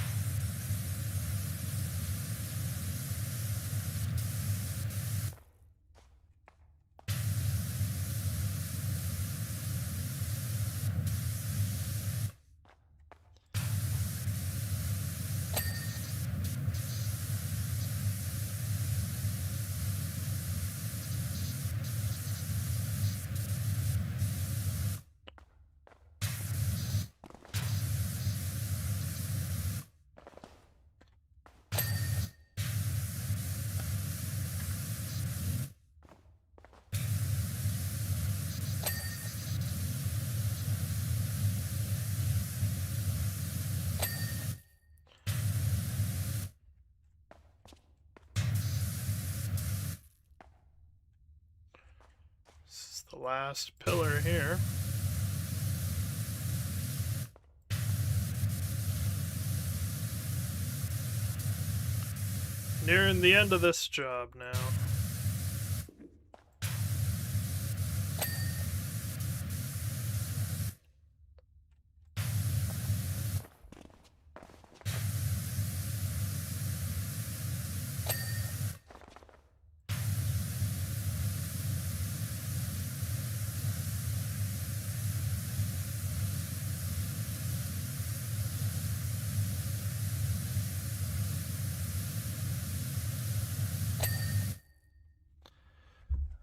This is the last pillar here. Nearing the end of this job now.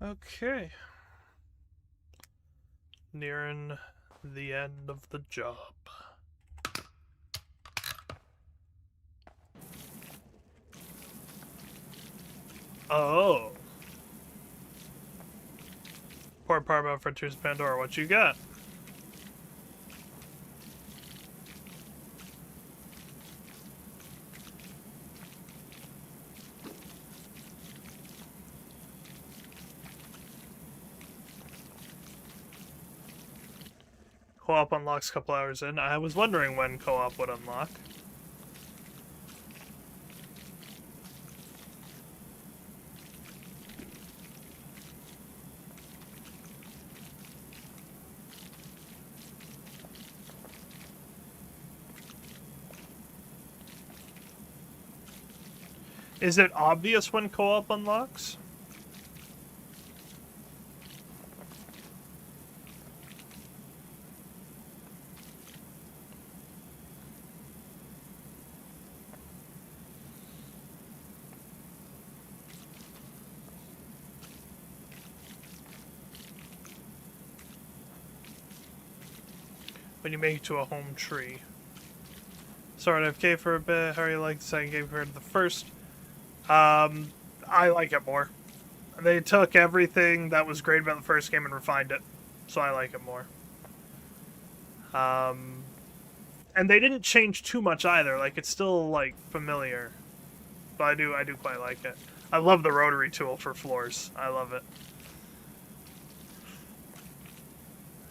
Okay. Nearing the end of the job. Oh. Poor part about Frontiers of Pandora. What you got? Co-op unlocks a couple hours in. I was wondering when co-op would unlock. Is it obvious when co-op unlocks? When you make it to a home tree. Sorry, FK for a bit. How do you like the second game compared to the first? I like it more. They took everything that was great about the first game and refined it, so I like it more. And they didn't change too much either. Like, it's still like familiar, but I do quite like it. I love the rotary tool for floors. I love it.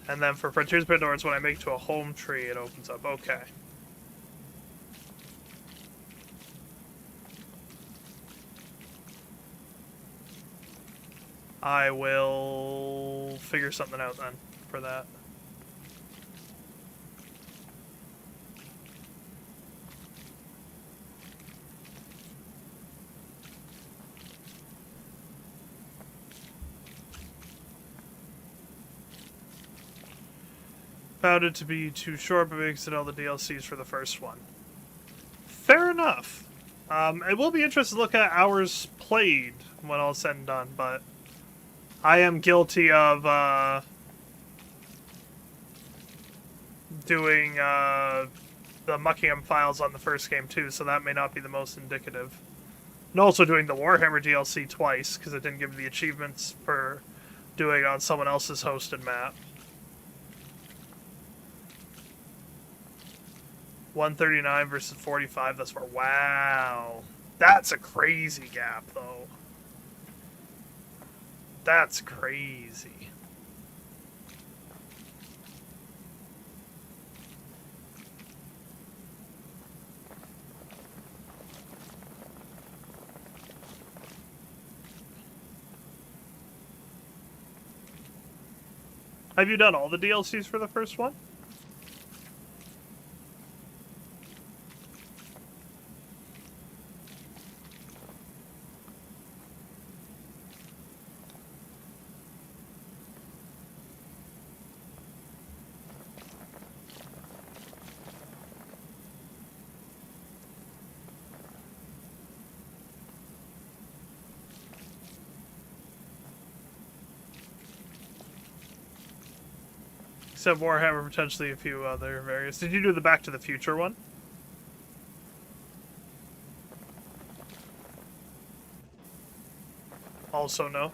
And then for Frontiers of Pandora, when I make it to a home tree, it opens up. Okay. I will figure something out then for that. Found it to be too short, but we exited all the DLCs for the first one. Fair enough. It will be interesting to look at hours played when all's said and done, but I am guilty of doing the Muckingham files on the first game too, so that may not be the most indicative. And also doing the Warhammer DLC twice, because it didn't give me the achievements for doing it on someone else's hosted map. 139 versus 45, that's for wow. That's a crazy gap, though. That's crazy. Have you done all the DLCs for the first one? Except Warhammer, potentially a few other various. Did you do the Back to the Future one? Also no.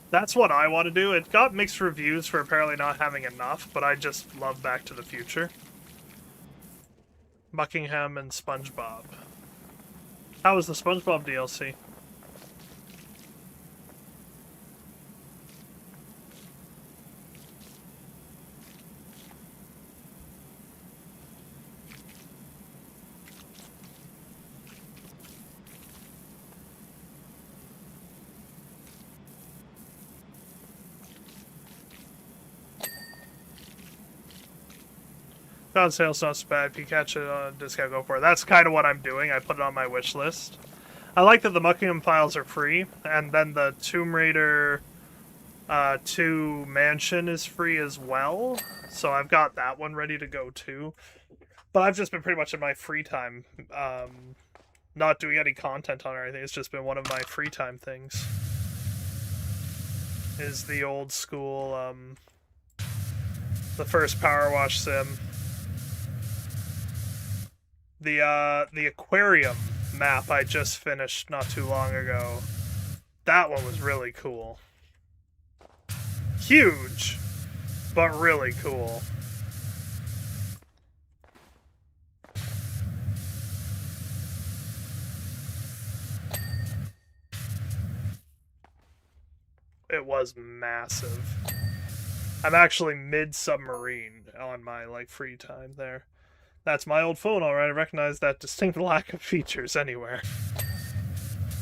That's what I want to do. It got mixed reviews for apparently not having enough, but I just love Back to the Future. Buckingham and SpongeBob. How was the SpongeBob DLC? On sale's not so bad. If you catch it on a discount, go for it. That's kind of what I'm doing. I put it on my wish list. I like that the Muckingham files are free, and then the Tomb Raider 2 Mansion is free as well. So I've got that one ready to go too. But I've just been pretty much in my free time, not doing any content on or anything. It's just been one of my free time things. Is the old school, the first PowerWash sim. The aquarium map I just finished not too long ago. That one was really cool. Huge, but really cool. It was massive. I'm actually mid-submarine on my, free time there. That's my old phone, alright. I recognize that distinct lack of features anywhere.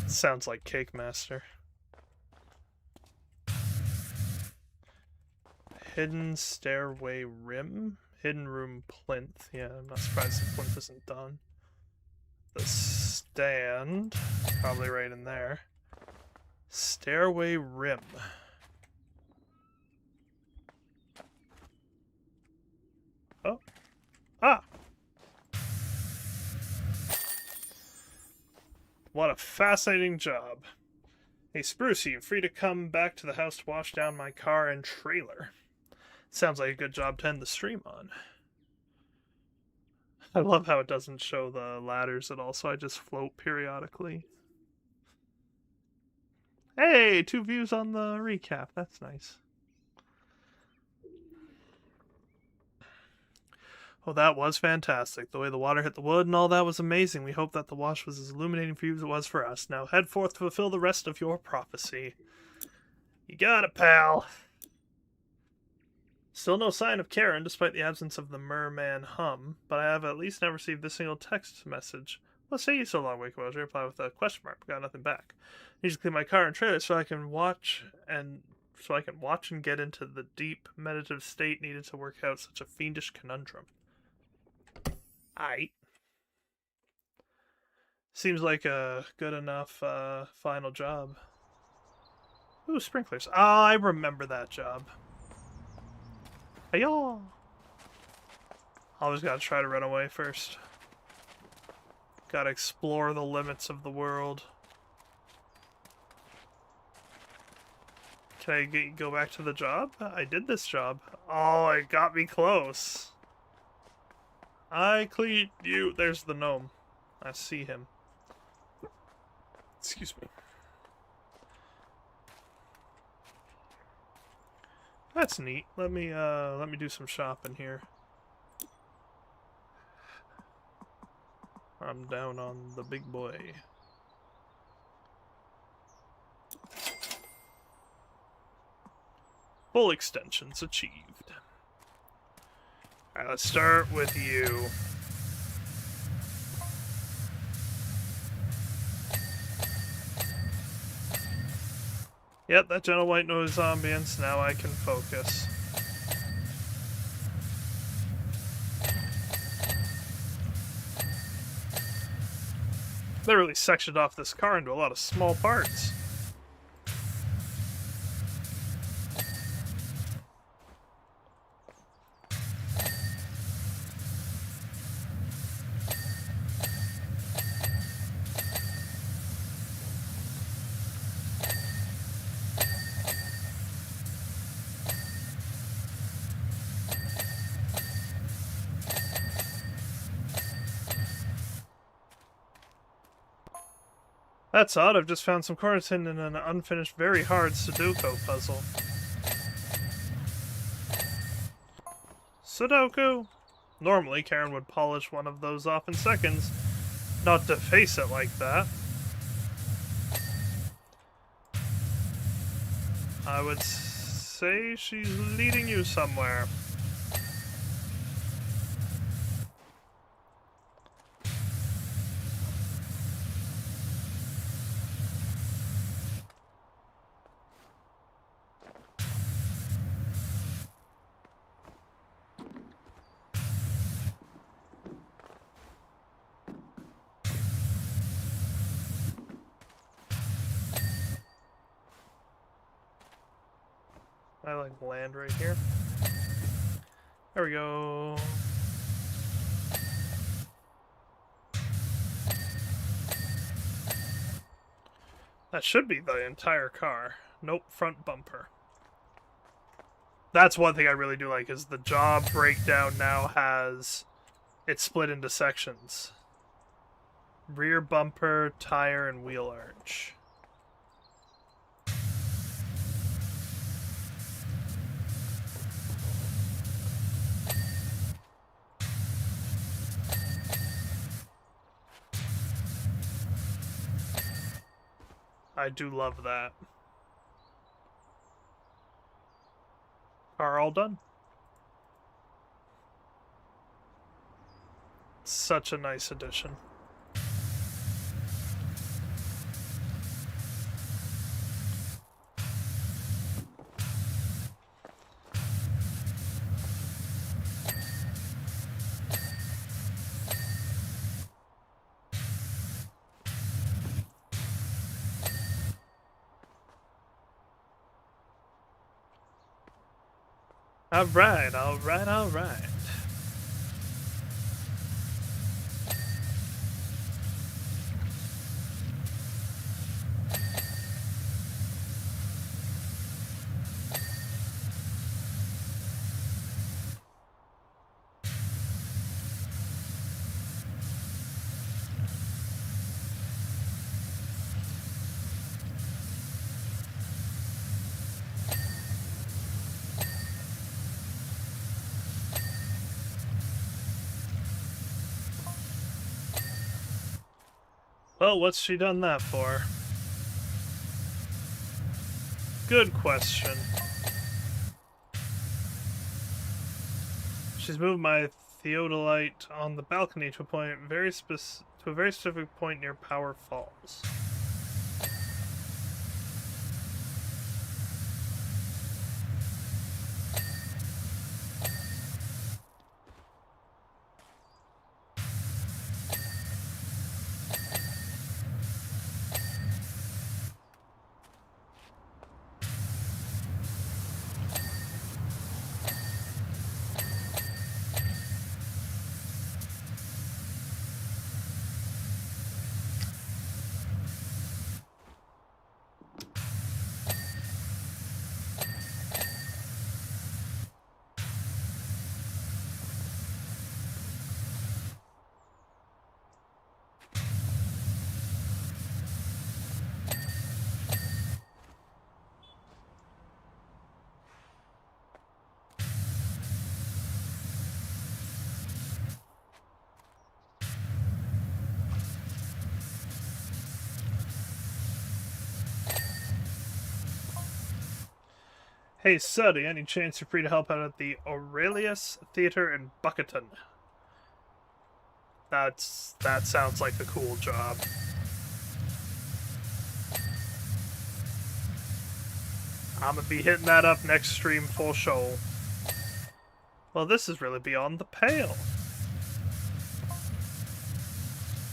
Sounds like Cake Master. Hidden stairway rim? Hidden room plinth. Yeah, I'm not surprised the plinth isn't done. The stand. Probably right in there. Stairway rim. Oh. Ah! What a fascinating job. Hey, Sprucey, you're free to come back to the house to wash down my car and trailer. Sounds like a good job to end the stream on. I love how it doesn't show the ladders at all, so I just float periodically. Hey, 2 views on the recap. That's nice. Oh, that was fantastic. The way the water hit the wood and all that was amazing. We hope that the wash was as illuminating for you as it was for us. Now head forth to fulfill the rest of your prophecy. You got it, pal. Still no sign of Karen, despite the absence of the merman hum, but I have at least now received a single text message. What say you so long, Wake Wells? Reply with a question mark, but got nothing back. I need to clean my car and trailer so I can watch and get into the deep meditative state needed to work out such a fiendish conundrum. Aight. Seems like a good enough final job. Ooh, sprinklers. Ah, I remember that job. Hey-yaw! Always gotta try to run away first. Gotta explore the limits of the world. Can I go back to the job? I did this job. Oh, it got me close. I cleat you. There's the gnome. I see him. Excuse me. That's neat. Let me do some shopping here. I'm down on the big boy. Full extensions achieved. Alright, let's start with you. Yep, that gentle white noise ambience. Now I can focus. They really sectioned off this car into a lot of small parts. That's odd, I've just found some corners hidden in an unfinished, very hard Sudoku puzzle. Sudoku! Normally, Karen would polish one of those off in seconds. Not deface it like that. I would say she's leading you somewhere. I like land right here. There we go. That should be the entire car. Nope, front bumper. That's one thing I really do like, is the job breakdown now has it split into sections. Rear bumper, tire, and wheel arch. I do love that. Are all done. Such a nice addition. Alright, alright, alright. Well, what's she done that for? Good question. She's moved my theodolite on the balcony to a very specific point near Power Falls. Hey, Suddy, any chance you're free to help out at the Aurelius Theater in Bucketon? That sounds like a cool job. I'm gonna be hitting that up next stream full show. Well, this is really beyond the pale.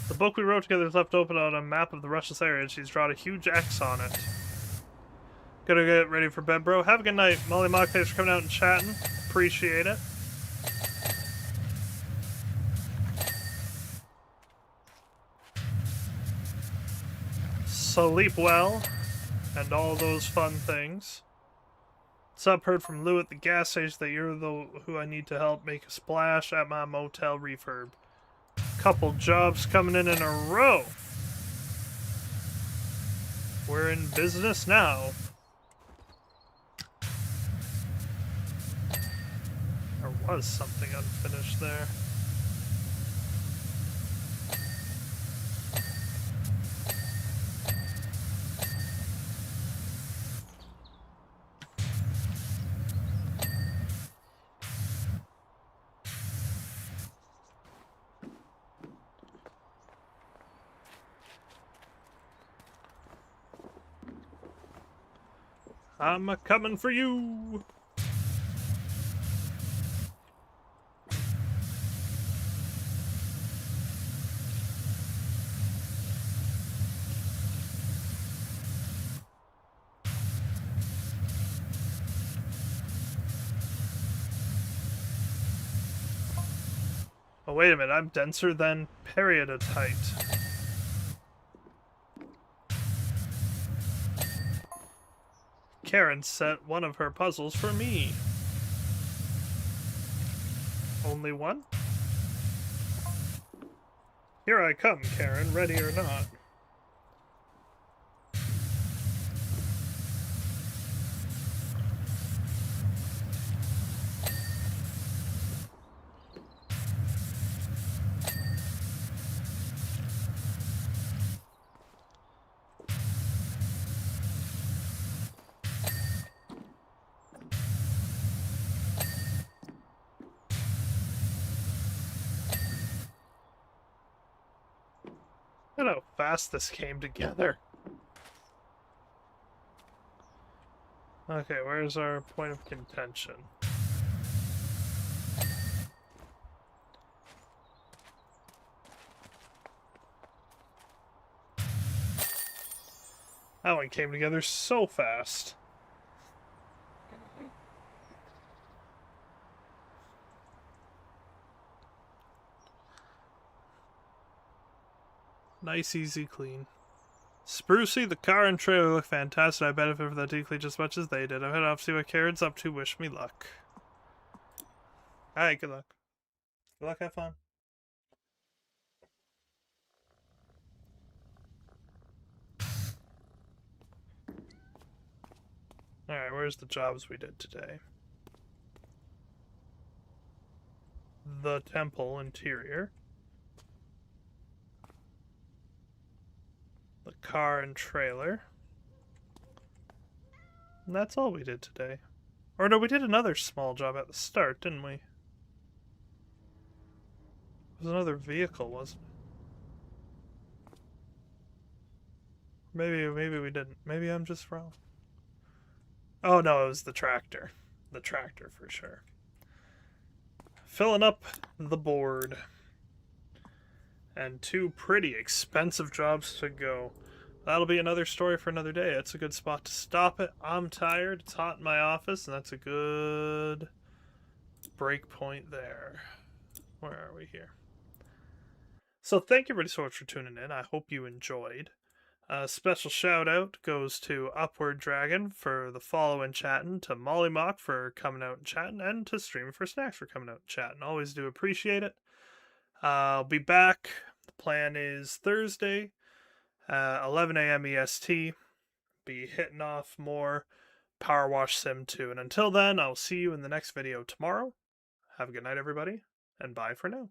The book we wrote together is left open on a map of the Russian area, and she's drawn a huge X on it. Gotta get ready for bed, bro. Have a good night. Molly Mock, thanks for coming out and chatting. Appreciate it. Sleep well, and all those fun things. What's up? Heard from Lou at the gas station that you're the who I need to help make a splash at my motel refurb. Couple jobs coming in a row. We're in business now. There was something unfinished there. I'm a-coming for you! Oh, wait a minute, I'm denser than periodotite. Karen set one of her puzzles for me. Only one? Here I come, Karen, ready or not. Look at how fast this came together. Okay, where's our point of contention? That one came together so fast. Nice, easy, clean. Sprucey, the car and trailer look fantastic. I benefit from that deeply just as much as they did. I'm heading off to see what Karen's up to. Wish me luck. Alright, good luck. Good luck, have fun. Alright, where's the jobs we did today? The temple interior. The car and trailer. And that's all we did today. Or no, we did another small job at the start, didn't we? It was another vehicle, wasn't it? Maybe we didn't. Maybe I'm just wrong. Oh no, it was the tractor. The tractor for sure. Filling up the board. And 2 pretty expensive jobs to go. That'll be another story for another day. It's a good spot to stop it. I'm tired. It's hot in my office, and that's a good break point there. Where are we here? So thank you everybody so much for tuning in. I hope you enjoyed. A special shout out goes to Upward Dragon for the follow and chatting, to Molly Mock for coming out and chatting, and to Stream for Snacks for coming out and chatting. Always do appreciate it. I'll be back. The plan is Thursday, 11 a.m. EST. Be hitting off more PowerWash Sim 2. And until then, I'll see you in the next video tomorrow. Have a good night, everybody, and bye for now.